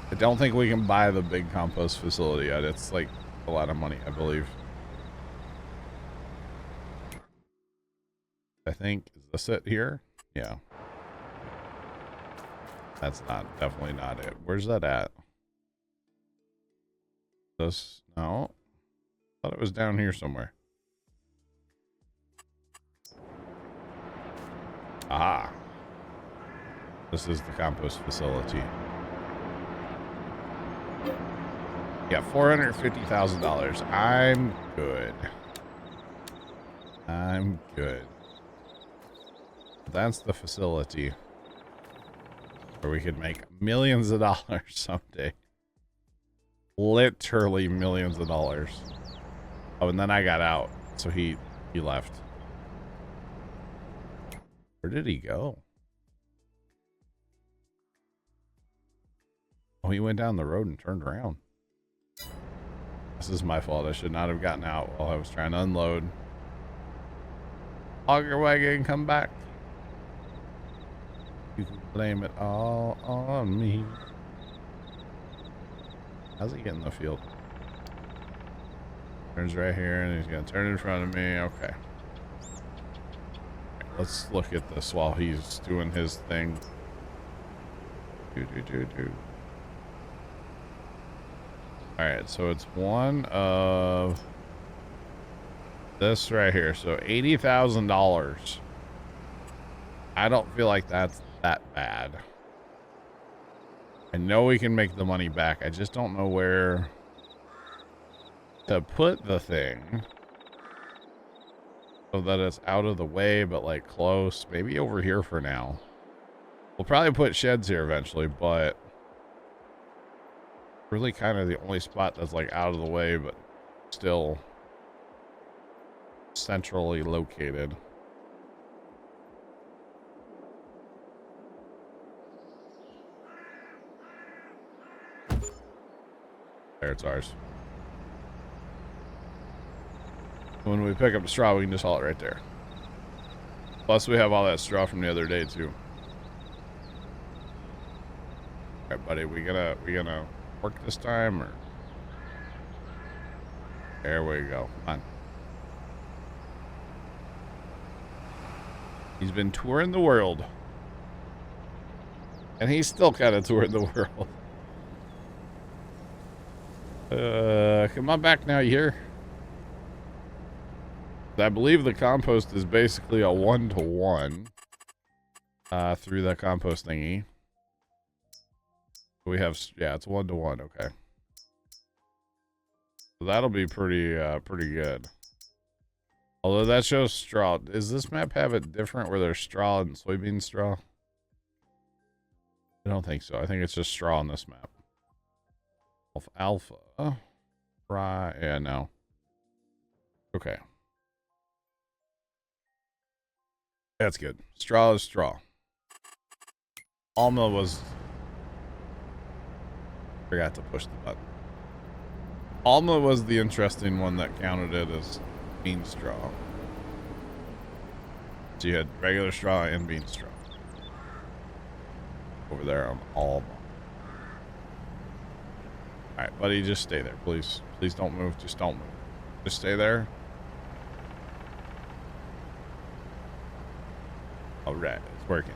I don't think we can buy the big compost facility yet. It's like a lot of money, I believe. I think, is this it here? Yeah. That's definitely not it. Where's that at? This, no. I thought it was down here somewhere. Ah. This is the compost facility. Yeah, $450,000. I'm good. I'm good. That's the facility where we could make millions of dollars someday. Literally millions of dollars. Oh, and then I got out, so he left. Where did he go? Oh, he went down the road and turned around. This is my fault. I should not have gotten out while I was trying to unload. Auger wagon, come back. You can blame it all on me. How's he getting the field? Turns right here, and he's gonna turn in front of me. Okay. Let's look at this while he's doing his thing. Do. Alright, so it's one of this right here. So $80,000. I don't feel like that's that bad. I know we can make the money back. I just don't know where to put the thing so that it's out of the way, but like close. Maybe over here for now. We'll probably put sheds here eventually, but really kind of the only spot that's like out of the way, but still centrally located. There, it's ours. When we pick up the straw, we can just haul it right there. Plus, we have all that straw from the other day too. All right, buddy, we gonna work this time, or there we go. Come on. He's been touring the world, and he's still kind of touring the world. Come on back now, you hear? I believe the compost is basically a 1-to-1 through the compost thingy. We have, yeah, it's 1-to-1. Okay, so that'll be pretty good. Although that shows straw. Does this map have it different where there's straw and soybean straw? I don't think so. I think it's just straw on this map. Alpha. Right. Yeah, no. Okay. That's good. Straw is straw. Alma was... Forgot to push the button. Alma was the interesting one that counted it as bean straw. So you had regular straw and bean straw. Over there on Alma. Alright, buddy, just stay there, please. Please don't move. Just don't move. Just stay there. All right, it's working.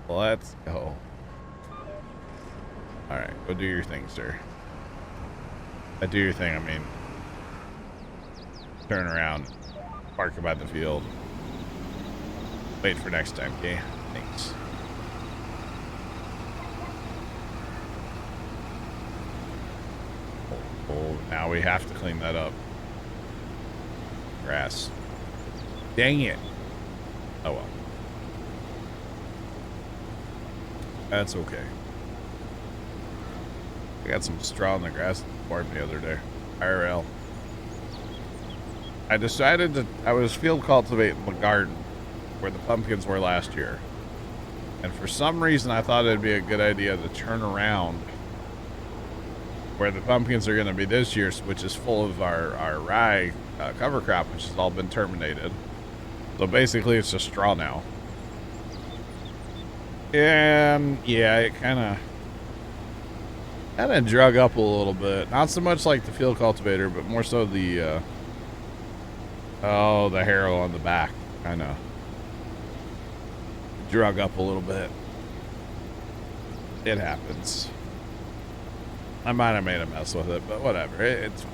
Let's go. All right, go do your thing, sir. Do your thing, I mean. Turn around, park by the field. Wait for next time, okay? Thanks. Oh, now we have to clean that up. Grass. Dang it. Oh well. That's okay. I got some straw in the grass farm the other day. IRL. I decided that I was field cultivating the garden where the pumpkins were last year. And for some reason I thought it'd be a good idea to turn around where the pumpkins are going to be this year, which is full of our rye cover crop, which has all been terminated. So basically it's just straw now. And yeah, it kind of drug up a little bit. Not so much like the field cultivator, but more so the the harrow on the back kind of drug up a little bit. It happens. I might have made a mess with it, but whatever. It's fine.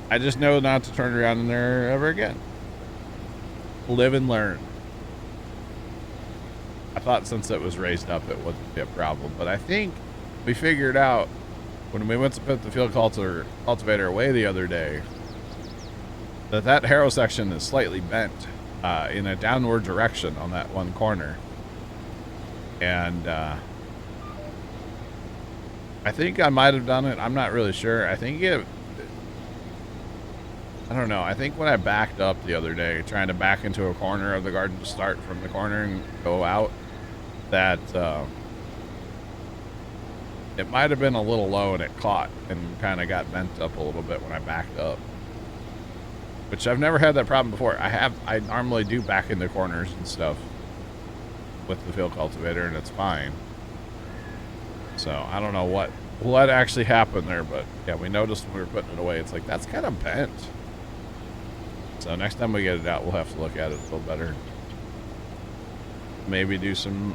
I just know not to turn around in there ever again. Live and learn. I thought since it was raised up, it wouldn't be a problem, but I think we figured out when we went to put the field cultivator away the other day that harrow section is slightly bent in a downward direction on that one corner. And I think I might have done it. I'm not really sure. I think I don't know. I think when I backed up the other day, trying to back into a corner of the garden to start from the corner and go out, that it might have been a little low and it caught and kind of got bent up a little bit when I backed up. Which I've never had that problem before. I normally do back into corners and stuff with the field cultivator, and it's fine. So I don't know what actually happened there, but yeah, we noticed when we were putting it away, it's like, that's kind of bent. So next time we get it out, we'll have to look at it a little better. Maybe do some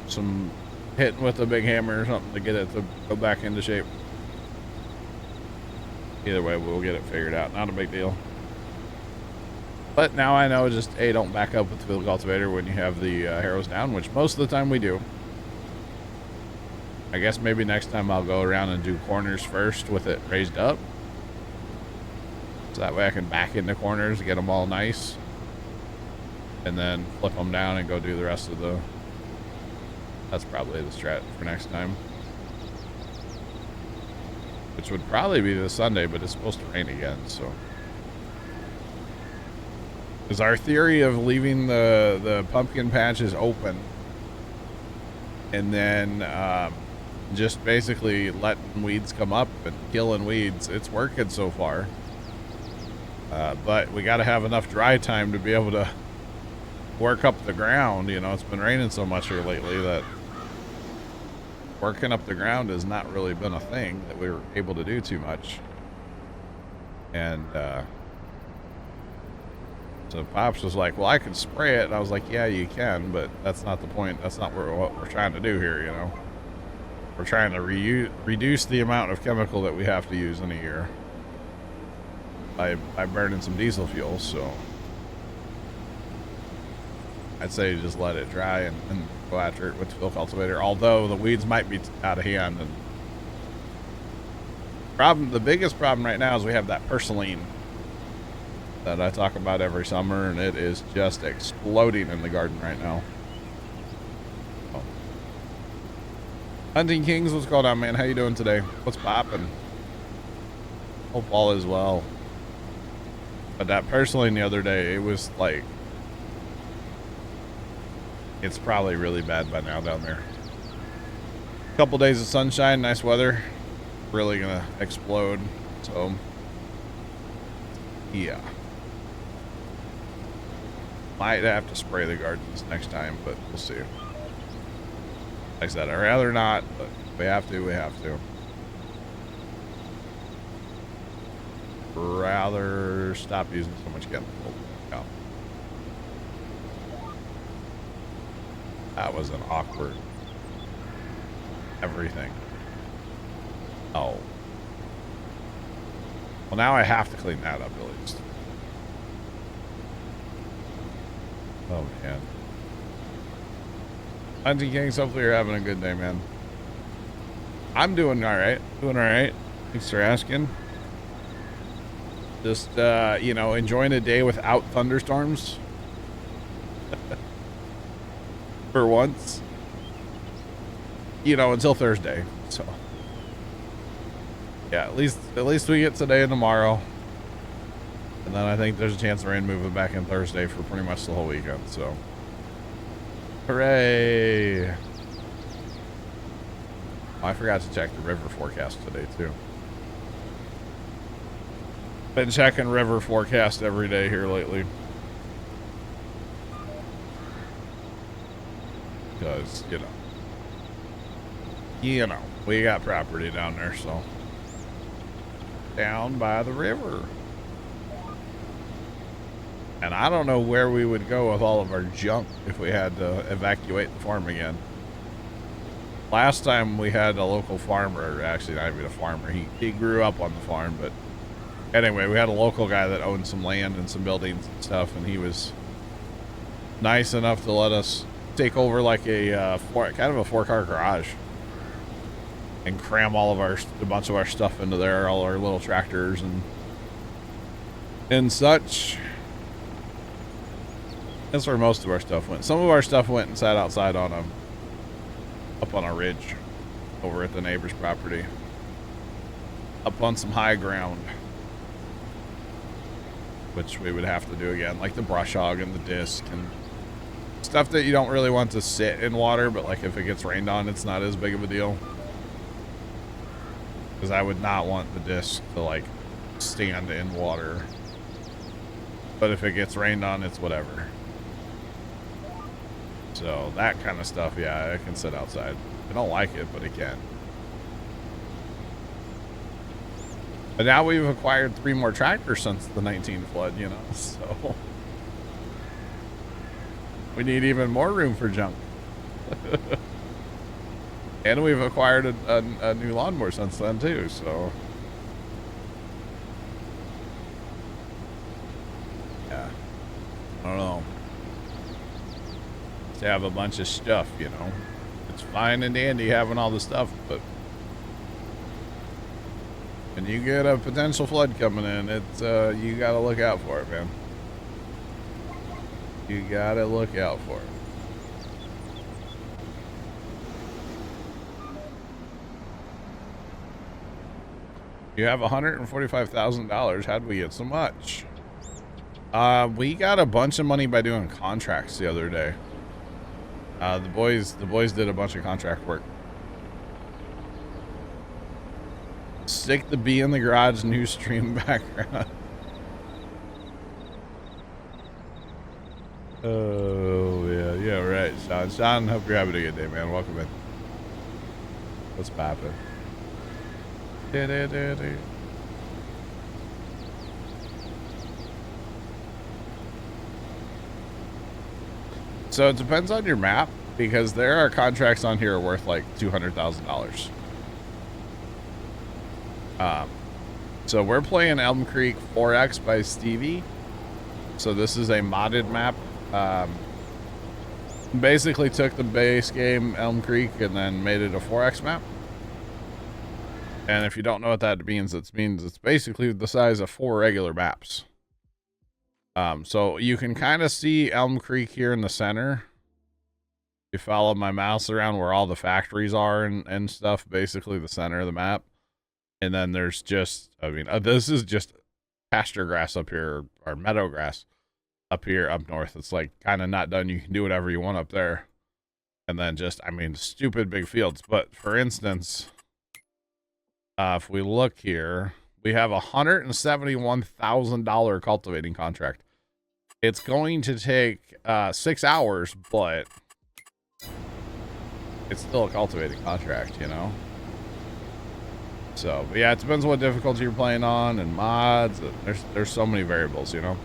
hitting with a big hammer or something to get it to go back into shape. Either way, we'll get it figured out. Not a big deal. But now I know, just, hey, don't back up with the field cultivator when you have the harrows down, which most of the time we do. I guess maybe next time I'll go around and do corners first with it raised up. So that way I can back into corners, get them all nice. And then flip them down and go do the rest of the... That's probably the strat for next time. Which would probably be this Sunday, but it's supposed to rain again, so... Because our theory of leaving the pumpkin patches open and then just basically letting weeds come up and killing weeds, it's working so far. But we got to have enough dry time to be able to work up the ground. You know, it's been raining so much here lately that working up the ground has not really been a thing that we were able to do too much. And so Pops was like, well, I can spray it. And I was like, yeah, you can, but that's not the point. That's not what we're trying to do here, you know. We're trying to reduce the amount of chemical that we have to use in a year by burning some diesel fuel. So I'd say just let it dry and go after it with the field cultivator, although the weeds might be out of hand. And the biggest problem right now is we have that purslane that I talk about every summer, and it is just exploding in the garden right now. Oh. Hunting Kings, what's going on, man? How you doing today? What's popping? Hope all is well. But that purslane the other day, it was like, it's probably really bad by now down there. Couple days of sunshine, nice weather, really gonna explode. So yeah, might have to spray the gardens next time, but we'll see. Like I said, I'd rather not, but we have to. rather stop using so much chemical. Yeah. That was an awkward everything. Oh. Well, now I have to clean that up at least. Oh, man. Hunting Kings, hopefully you're having a good day, man. I'm doing all right. Doing all right. Thanks for asking. Just, you know, enjoying a day without thunderstorms. For once. You know, until Thursday. So. Yeah, at least we get today and tomorrow. And then I think there's a chance of rain moving back in Thursday for pretty much the whole weekend, so. Hooray! Oh, I forgot to check the river forecast today, too. Been checking river forecast every day here lately. Because, you know, we got property down there, so. Down by the river. And I don't know where we would go with all of our junk if we had to evacuate the farm again. Last time we had a local farmer, actually not even a farmer, he grew up on the farm, but anyway, we had a local guy that owned some land and some buildings and stuff, and he was nice enough to let us take over like a kind of a 4-car garage and cram a bunch of our stuff into there, all our little tractors and such. That's where most of our stuff went. Some of our stuff went and sat outside up on a ridge over at the neighbor's property. Up on some high ground. Which we would have to do again, like the brush hog and the disc and stuff that you don't really want to sit in water, but like if it gets rained on, it's not as big of a deal. Because I would not want the disc to like stand in water. But if it gets rained on, it's whatever. So that kind of stuff, yeah, it can sit outside. I don't like it, but it can. But now we've acquired 3 more tractors since the 19 flood, you know, so we need even more room for junk. And we've acquired a new lawnmower since then too, so yeah, I don't know. To have a bunch of stuff, you know, it's fine and dandy having all the stuff, but when you get a potential flood coming in, it's you gotta look out for it, man. You gotta look out for it. You have $145,000. How'd we get so much? We got a bunch of money by doing contracts the other day. The boys did a bunch of contract work. Stick the bee in the garage, new stream background. Oh yeah, right, Sean. Sean, hope you're having a good day, man. Welcome in. What's poppin'? So it depends on your map, because there are contracts on here worth like $200,000. So we're playing Elm Creek 4X by Stevie. So this is a modded map. Basically took the base game Elm Creek and then made it a 4X map. And if you don't know what that means, it means it's basically the size of 4 regular maps. So you can kind of see Elm Creek here in the center. You follow my mouse around where all the factories are and stuff, basically the center of the map. And then there's just, I mean, this is just pasture grass up here, or meadow grass up here up north. It's like kind of not done. You can do whatever you want up there. And then just, I mean, stupid big fields. But for instance, if we look here, we have a $171,000 cultivating contract. It's going to take 6 hours, but it's still a cultivating contract, you know? So, but yeah, it depends what difficulty you're playing on and mods. There's so many variables, you know?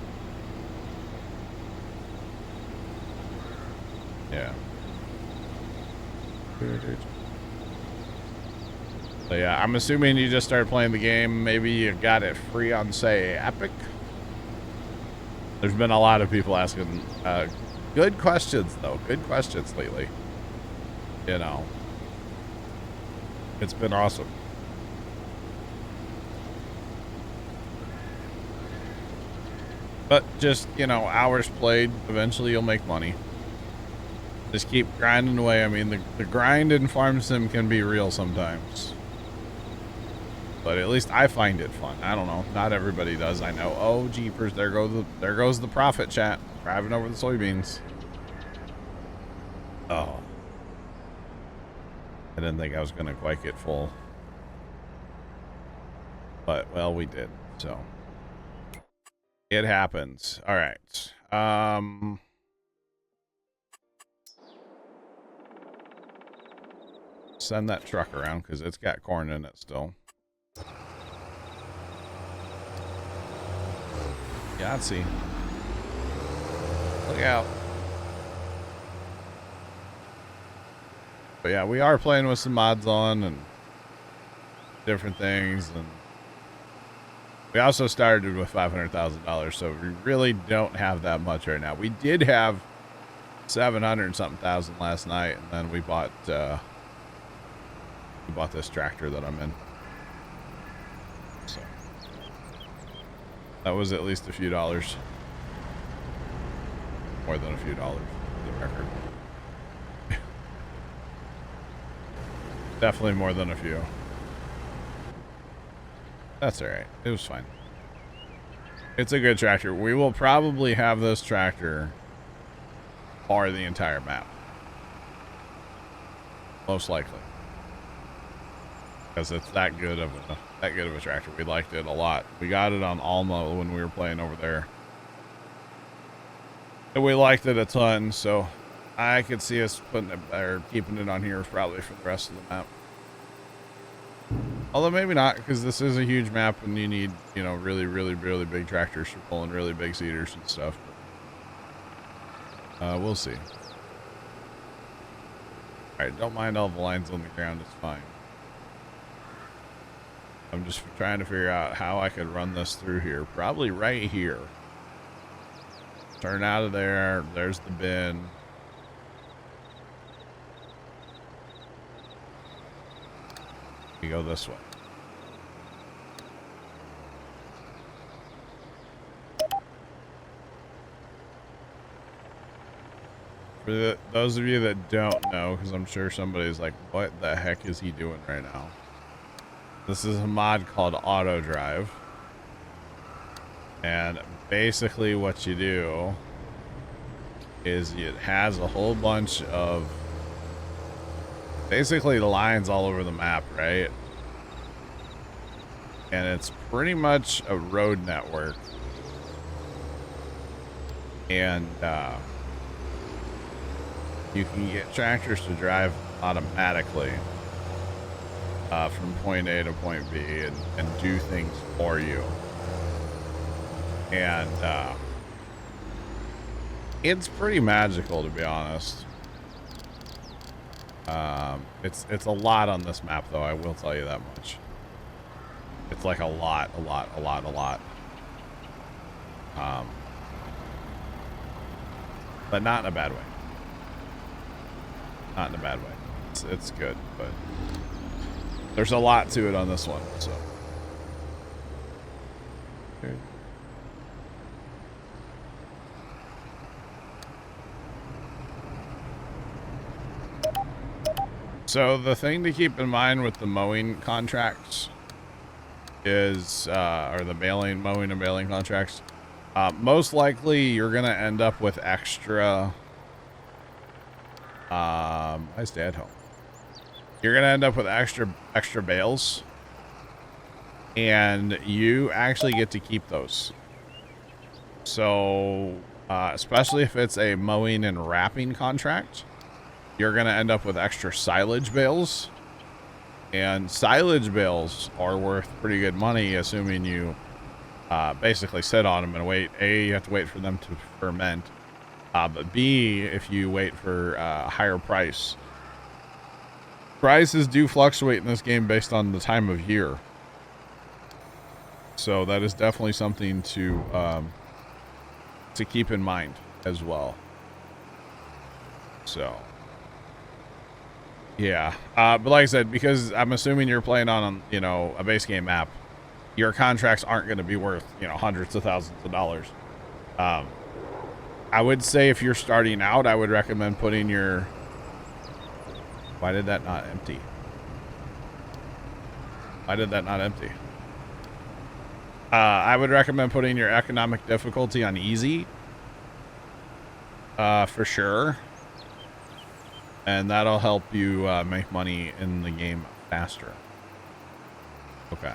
Yeah. So yeah, I'm assuming you just started playing the game. Maybe you got it free on, say, Epic. There's been a lot of people asking good questions, though. Good questions lately. You know. It's been awesome. But just, you know, hours played, eventually you'll make money. Just keep grinding away. I mean, the grind in Farm Sim can be real sometimes. But at least I find it fun. I don't know. Not everybody does, I know. Oh, jeepers. There goes the profit chat. Driving over the soybeans. Oh. I didn't think I was going to quite get full. But, well, we did. So. It happens. All right. Send that truck around because it's got corn in it still. Yahtzee. Look out. But yeah, we are playing with some mods on and different things, and we also started with $500,000, so we really don't have that much right now. We did have 700 something thousand last night, and then we bought this tractor that I'm in. So that was at least a few dollars, more than a few dollars for the record. Definitely more than a few. That's all right. It was fine. It's a good tractor. We will probably have this tractor for the entire map. Most likely. Because it's that good of a tractor. We liked it a lot. We got it on Alma when we were playing over there. And we liked it a ton, so I could see us putting it or keeping it on here probably for the rest of the map. Although maybe not, because this is a huge map and you need, you know, really, really, really big tractors for pulling really big seeders and stuff. We'll see. Alright, don't mind all the lines on the ground, it's fine. I'm just trying to figure out how I could run this through here. Probably right here. Turn out of there. There's the bin. We go this way. For those of you that don't know, because I'm sure somebody's like, what the heck is he doing right now? This is a mod called Auto Drive. And basically what you do is it has a whole bunch of basically lines all over the map, right? And it's pretty much a road network. And you can get tractors to drive automatically from point A to point B and do things for you. And it's pretty magical, to be honest. It's a lot on this map, though, I will tell you that much. It's like a lot. But not in a bad way. Not in a bad way. It's good, but there's a lot to it on this one, so. Okay. So the thing to keep in mind with the mowing contracts is, or the mowing and baling contracts, most likely you're going to end up with extra, I stay at home. You're going to end up with extra bales, and you actually get to keep those. So, especially if it's a mowing and wrapping contract, you're going to end up with extra silage bales. And silage bales are worth pretty good money, assuming you basically sit on them and wait. A, you have to wait for them to ferment. But B, if you wait for a higher price. Prices do fluctuate in this game based on the time of year. So that is definitely something to keep in mind as well. So, yeah. But like I said, because I'm assuming you're playing on, you know, a base game map, your contracts aren't going to be worth, you know, hundreds of thousands of dollars. I would say if you're starting out, I would recommend putting your... Why did that not empty? Why did that not empty? I would recommend putting your economic difficulty on easy. For sure. And that'll help you make money in the game faster. Okay.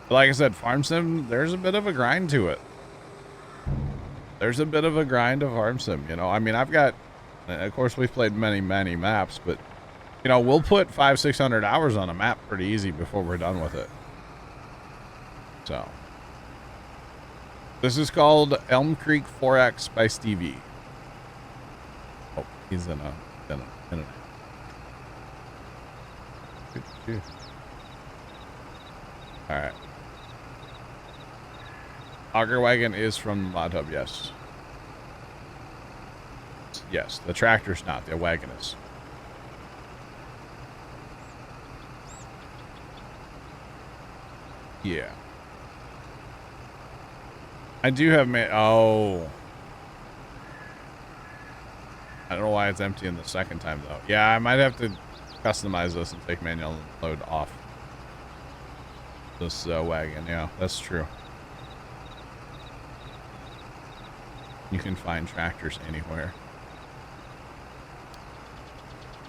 Like I said, Farm Sim, there's a bit of a grind to it. There's a bit of a grind of Farm Sim, you know. I mean, I've got, of course, we've played many maps, but, you know, we'll put 500-600 hours on a map pretty easy before we're done with it. So, this is called Elm Creek 4X by Stevie. Oh, he's in a all right. Auger wagon is from the mod hub, yes. Yes, the tractor's not, the wagon is. Yeah. I do have oh. I don't know why it's empty in the second time, though. Yeah, I might have to customize this and take manual load off this wagon. Yeah, that's true. You can find tractors anywhere.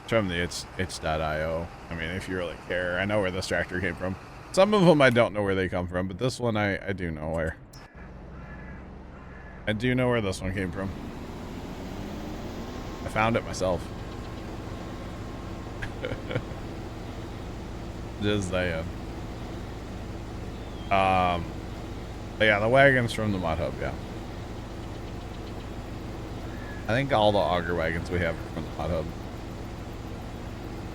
From the it's.io. I mean, if you really care. I know where this tractor came from. Some of them I don't know where they come from, but this one I do know where. I do know where this one came from. I found it myself. Just saying. But yeah, the wagon's from the mod hub, yeah. I think all the auger wagons we have are from the mod hub.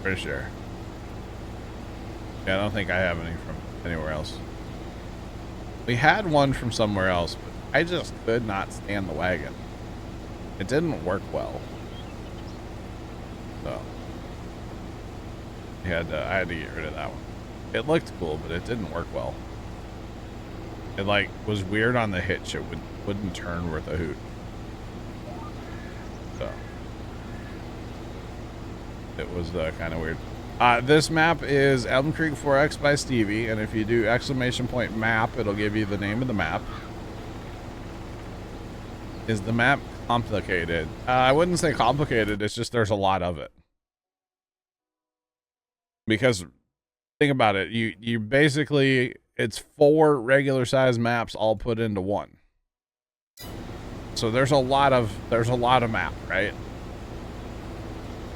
Pretty sure. Yeah, I don't think I have any from anywhere else. We had one from somewhere else, but I just could not stand the wagon. It didn't work well. So I had to get rid of that one. It looked cool, but it didn't work well. It like was weird on the hitch. It wouldn't turn worth a hoot. So it was kind of weird. This map is Elm Creek 4X by Stevie, and if you do ! map, it'll give you the name of the map. Is the map complicated? I wouldn't say complicated, it's just there's a lot of it. Because, think about it, you basically, it's 4 regular size maps all put into one. So there's a lot of map, right?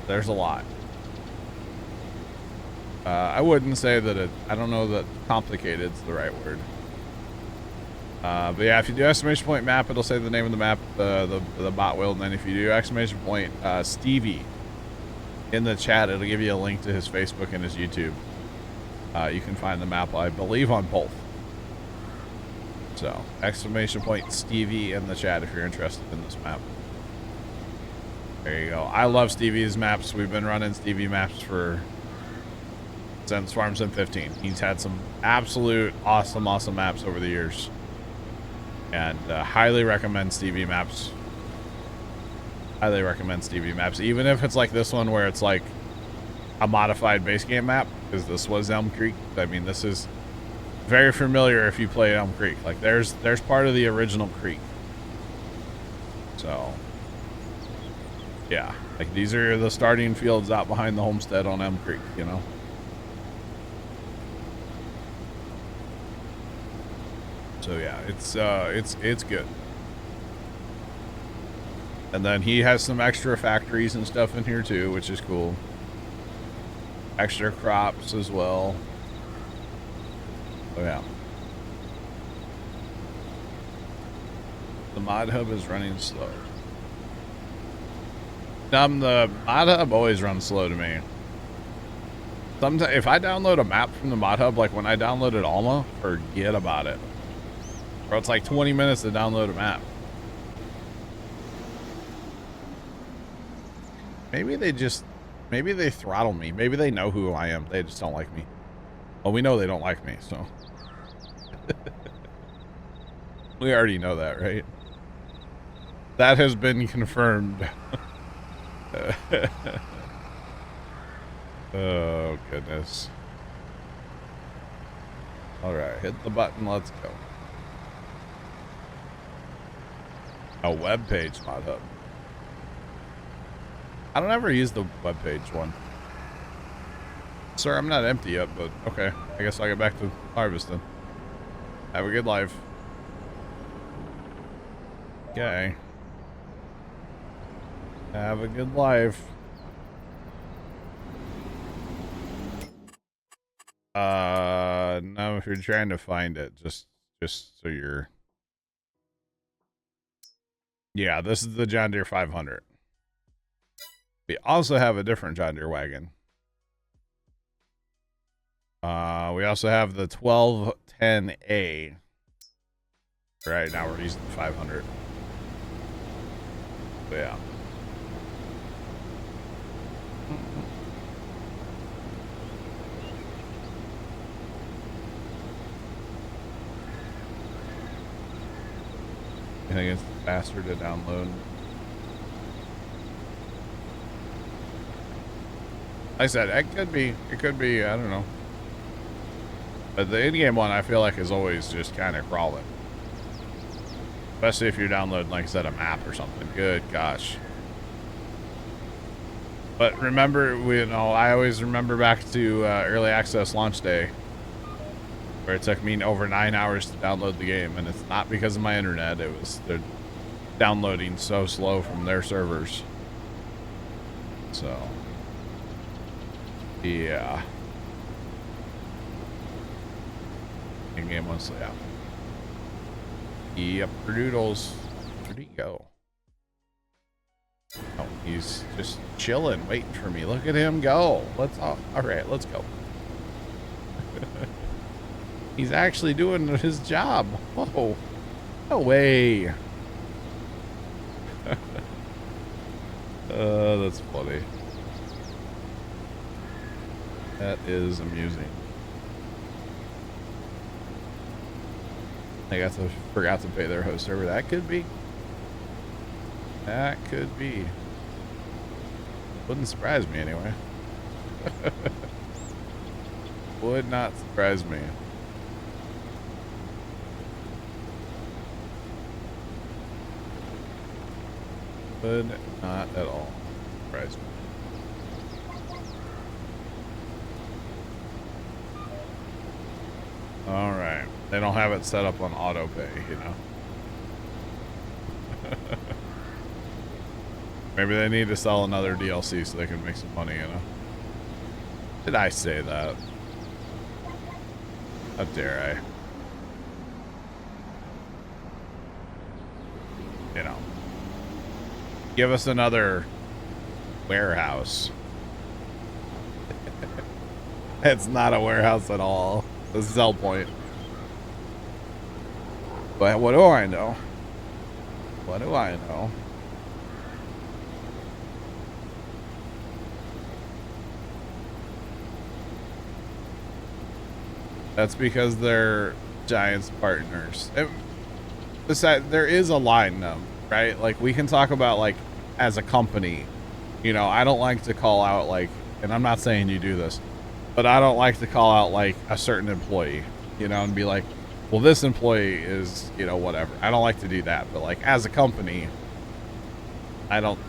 There's a lot. I wouldn't say that I don't know that complicated is the right word. But yeah, if you do ! map, it'll say the name of the map, the bot will, and then if you do ! Stevie in the chat, it'll give you a link to his Facebook and his YouTube. You can find the map, I believe, on both. So, ! Stevie in the chat if you're interested in this map. There you go. I love Stevie's maps. We've been running Stevie maps since Farm Sim 15. He's had some absolute awesome maps over the years. And highly recommend Stevie maps. Highly recommend Stevie maps. Even if it's like this one where it's like a modified base game map, because this was Elm Creek. I mean, this is very familiar if you play Elm Creek. Like there's part of the original creek. So yeah, like these are the starting fields out behind the homestead on Elm Creek, you know. So yeah, it's good. And then he has some extra factories and stuff in here too, which is cool. extra crops as well. Oh yeah. The mod hub is running slow. The mod hub always runs slow to me. Sometimes if I download a map from the mod hub, like when I downloaded Alma, forget about it. Or it's like 20 minutes to download a map. Maybe they throttle me. Maybe they know who I am. They just don't like me. Well, we know they don't like me, so. We already know that, right? That has been confirmed. Oh, goodness. All right, hit the button. Let's go. A web page mod hub. I don't ever use the web page one. Sir, I'm not empty yet, but okay. I guess I'll get back to harvesting. Have a good life. Okay. Have a good life. No, if you're trying to find it, just so you're... Yeah, this is the John Deere 500. We also have a different John Deere wagon. We also have the 1210A. Right now we're using the 500. But yeah. I think it's faster to download. Like I said, it could be, I don't know. But the in-game one, I feel like, is always just kind of crawling. Especially if you're downloading, like I said, a map or something. Good gosh. But remember, I always remember back to early access launch day, where it took me over 9 hours to download the game, and it's not because of my internet. It was they're downloading so slow from their servers. So, yeah. In-game one, so yeah. Yep, Doodles. Where'd he go? Oh, he's just chilling, waiting for me. Look at him go. All right, let's go. He's actually doing his job. Whoa. No way. That's funny. That is amusing. I guess I forgot to pay their host server. That could be. That could be. Wouldn't surprise me anyway. Would not surprise me. Would not at all surprise me. All right. They don't have it set up on auto pay, you know. Maybe they need to sell another DLC so they can make some money, you know. Did I say that? How dare I? You know. Give us another warehouse. It's not a warehouse at all. It's a sell point. But what do I know? What do I know? That's because they're Giants partners. Besides, there is a line though, right? Like we can talk about like as a company, you know, I don't like to call out like, and I'm not saying you do this, but I don't like to call out like a certain employee, you know, and be like, well, this employee is, you know, whatever. I don't like to do that, but like as a company, I don't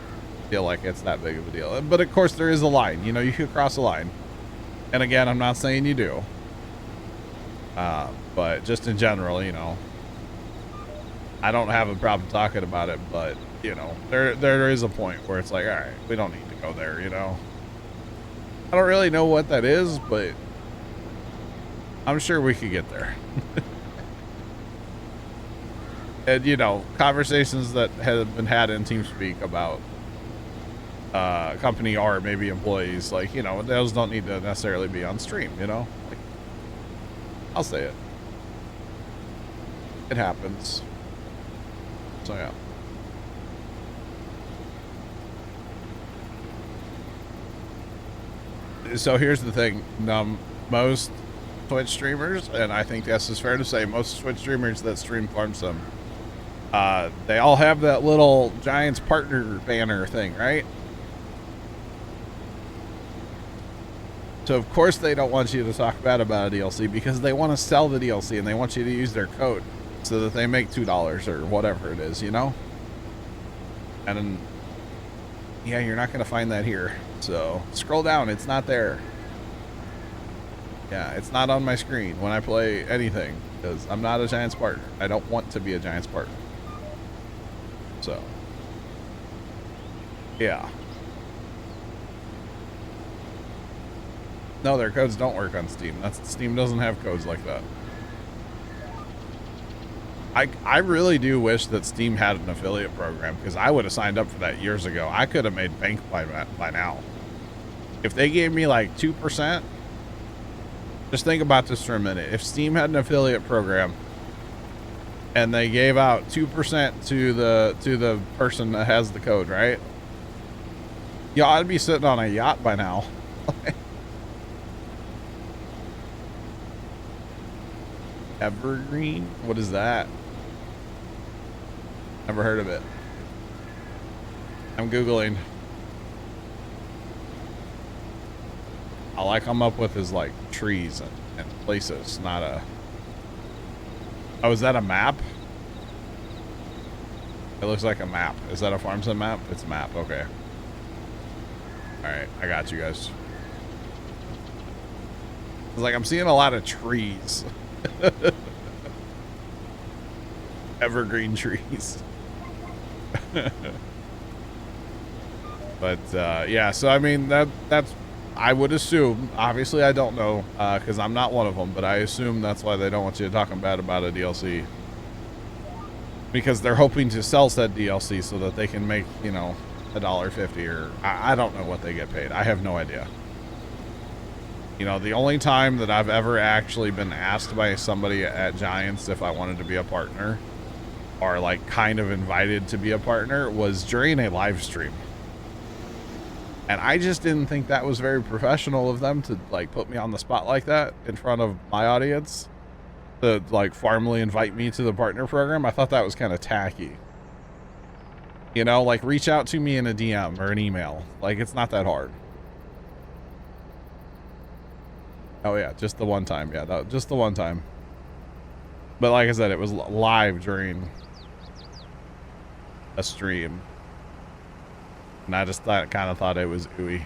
feel like it's that big of a deal. But of course there is a line, you know, you could cross a line. And again, I'm not saying you do. But just in general, you know, I don't have a problem talking about it, but you know, there is a point where it's like, all right, we don't need to go there, you know. I I don't really know what that is, but I'm sure we could get there. And, you know, conversations that have been had in TeamSpeak about company or maybe employees, like, you know, those don't need to necessarily be on stream, you know? Like, I'll say it. It happens. So, yeah. So here's the thing. Most Twitch streamers, and I think this is fair to say, most Twitch streamers that stream Farm Sim, they all have that little Giants partner banner thing, right? So of course they don't want you to talk bad about a DLC because they want to sell the DLC and they want you to use their code so that they make $2 or whatever it is, you know? And yeah, you're not going to find that here. So scroll down, it's not there. Yeah, it's not on my screen when I play anything because I'm not a Giants partner. I don't want to be a Giants partner. So, yeah. No, their codes don't work on Steam. Steam doesn't have codes like that. I really do wish that Steam had an affiliate program because I would have signed up for that years ago. I could have made bank by now. If they gave me like 2%, just think about this for a minute. If Steam had an affiliate program and they gave out 2% to the person that has the code, right? You ought to be sitting on a yacht by now. Evergreen? What is that? Never heard of it. I'm Googling. All I come up with is like trees and places, not a... Oh, is that a map? It looks like a map. Is that a Farm Sim map? It's a map, okay. Alright, I got you guys. It's like I'm seeing a lot of trees. Evergreen trees. But yeah, so I mean that's I would assume, obviously I don't know because I'm not one of them, but I assume that's why they don't want you talking bad about a DLC, because they're hoping to sell said DLC so that they can make, you know, $1.50 or I don't know what they get paid. I have no idea. You know, the only time that I've ever actually been asked by somebody at Giants if I wanted to be a partner or like kind of invited to be a partner was during a live stream. And I just didn't think that was very professional of them to like put me on the spot like that in front of my audience to like formally invite me to the partner program. I thought that was kind of tacky. You know, like reach out to me in a DM or an email. Like it's not that hard. Oh yeah, just the one time. Yeah, just the one time. But like I said, it was live during a stream. And I just kind of thought it was ooey.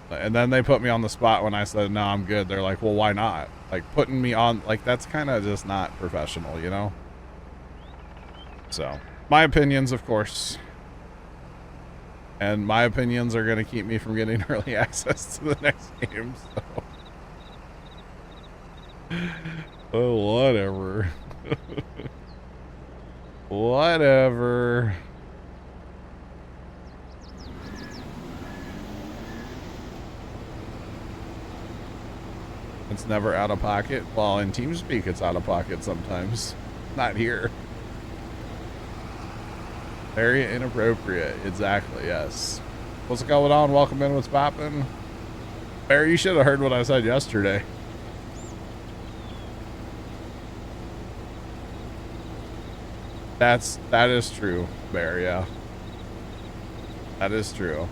And then they put me on the spot when I said, no, I'm good. They're like, well, why not? Like putting me on, like that's kind of just not professional, you know? So my opinions, of course. And my opinions are going to keep me from getting early access to the next game. So. Oh, whatever. Whatever. It's never out of pocket. Well, in TeamSpeak, it's out of pocket sometimes. Not here. Very inappropriate. Exactly, yes. What's going on? Welcome in. What's poppin'? Barry, you should have heard what I said yesterday. That is true, Barry, yeah. That is true.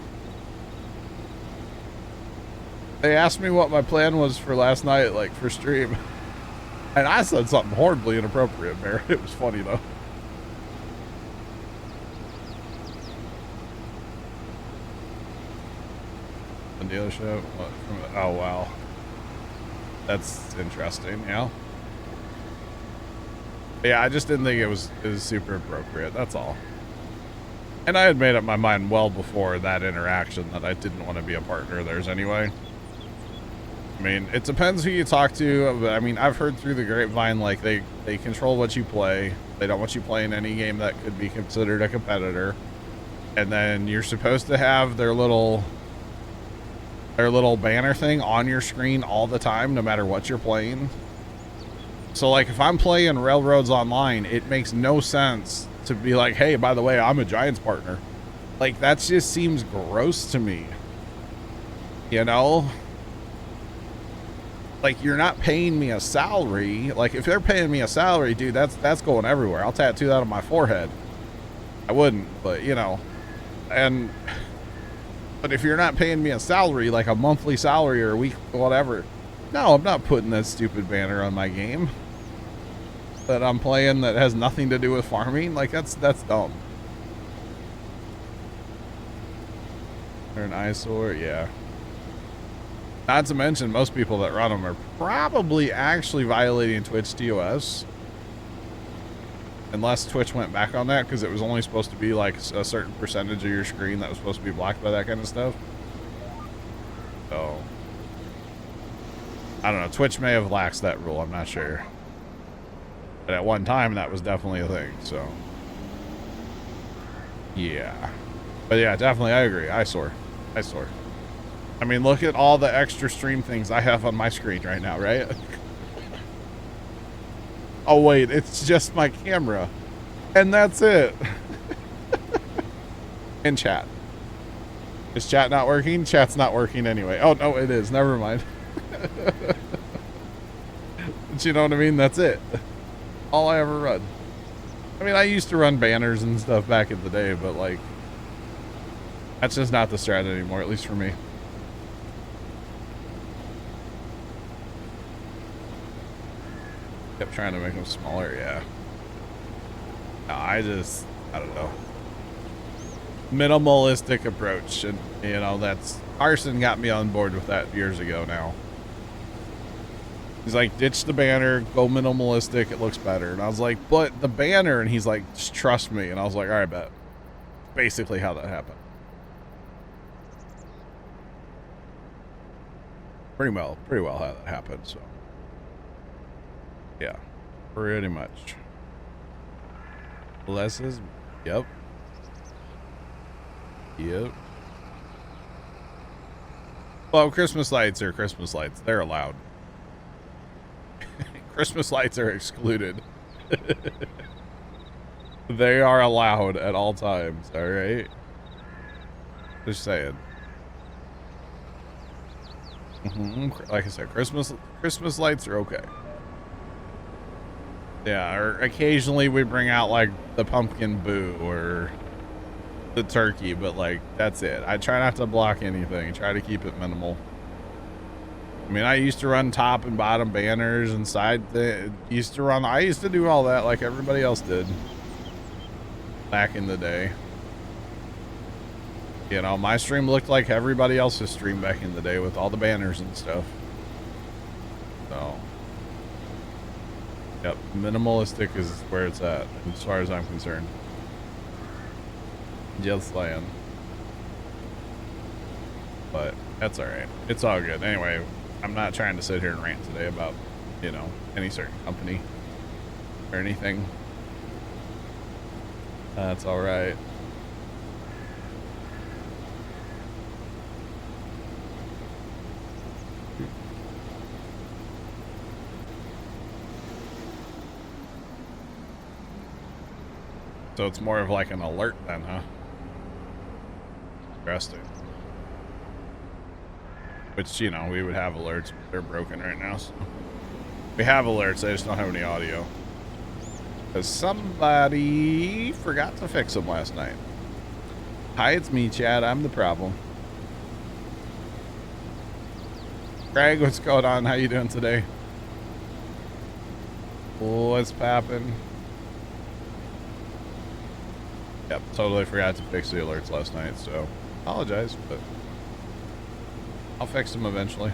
They asked me what my plan was for last night, like for stream. And I said something horribly inappropriate, Barry. It was funny though. The dealership? What, oh wow. That's interesting, yeah. Yeah, I just didn't think it was super appropriate, that's all. And I had made up my mind well before that interaction that I didn't want to be a partner of theirs anyway. I mean, it depends who you talk to, but I mean, I've heard through the grapevine, like, they control what you play. They don't want you playing any game that could be considered a competitor. And then you're supposed to have their little banner thing on your screen all the time, no matter what you're playing. So, like, if I'm playing Railroads Online, it makes no sense to be like, hey, by the way, I'm a Giants partner. Like, that just seems gross to me. You know? Like, you're not paying me a salary. Like, if they're paying me a salary, dude, that's going everywhere. I'll tattoo that on my forehead. I wouldn't, but, you know. But if you're not paying me a salary, like a monthly salary or a week, whatever, no, I'm not putting that stupid banner on my game that I'm playing that has nothing to do with farming. Like, that's dumb. They're an eyesore, yeah. Not to mention, most people that run them are probably actually violating Twitch TOS. Unless Twitch went back on that, because it was only supposed to be like a certain percentage of your screen that was supposed to be blocked by that kind of stuff. So, I don't know. Twitch may have laxed that rule. I'm not sure. But at one time, that was definitely a thing. So, yeah. But yeah, definitely, I agree. Eyesore. I mean, look at all the extra stream things I have on my screen right now, right? Oh, wait, it's just my camera. And that's it. And chat. Is chat not working? Chat's not working anyway. Oh, no, it is. Never mind. But you know what I mean? That's it. All I ever run. I mean, I used to run banners and stuff back in the day, but, like, that's just not the strat anymore, at least for me. Kept trying to make them smaller, yeah. No, I don't know. Minimalistic approach, and, you know, that's... Carson got me on board with that years ago now. He's like, ditch the banner, go minimalistic, it looks better. And I was like, but the banner, and he's like, just trust me. And I was like, all right, bet. Basically how that happened. Pretty well how that happened, so. Yeah, pretty much. Blesses. Yep. Well, Christmas lights are Christmas lights. They're allowed. Christmas lights are excluded. They are allowed at all times, all right? Just saying. Like I said, Christmas lights are okay. Yeah, or occasionally we bring out like the pumpkin boo or the turkey, but like that's it. I try not to block anything. Try to keep it minimal. I mean, I used to run top and bottom banners and side. I used to do all that like everybody else did back in the day. You know, my stream looked like everybody else's stream back in the day with all the banners and stuff. So. Yep, minimalistic is where it's at, as far as I'm concerned. Just saying. But that's alright. It's all good. Anyway, I'm not trying to sit here and rant today about, you know, any certain company or anything. That's alright. So it's more of like an alert then, huh? Interesting. Which, you know, we would have alerts, but they're broken right now. So. We have alerts, they just don't have any audio. Because somebody forgot to fix them last night. Hi, it's me, Chad. I'm the problem. Craig, what's going on? How you doing today? What's poppin'? Yep, totally forgot to fix the alerts last night, so apologize, but I'll fix them eventually.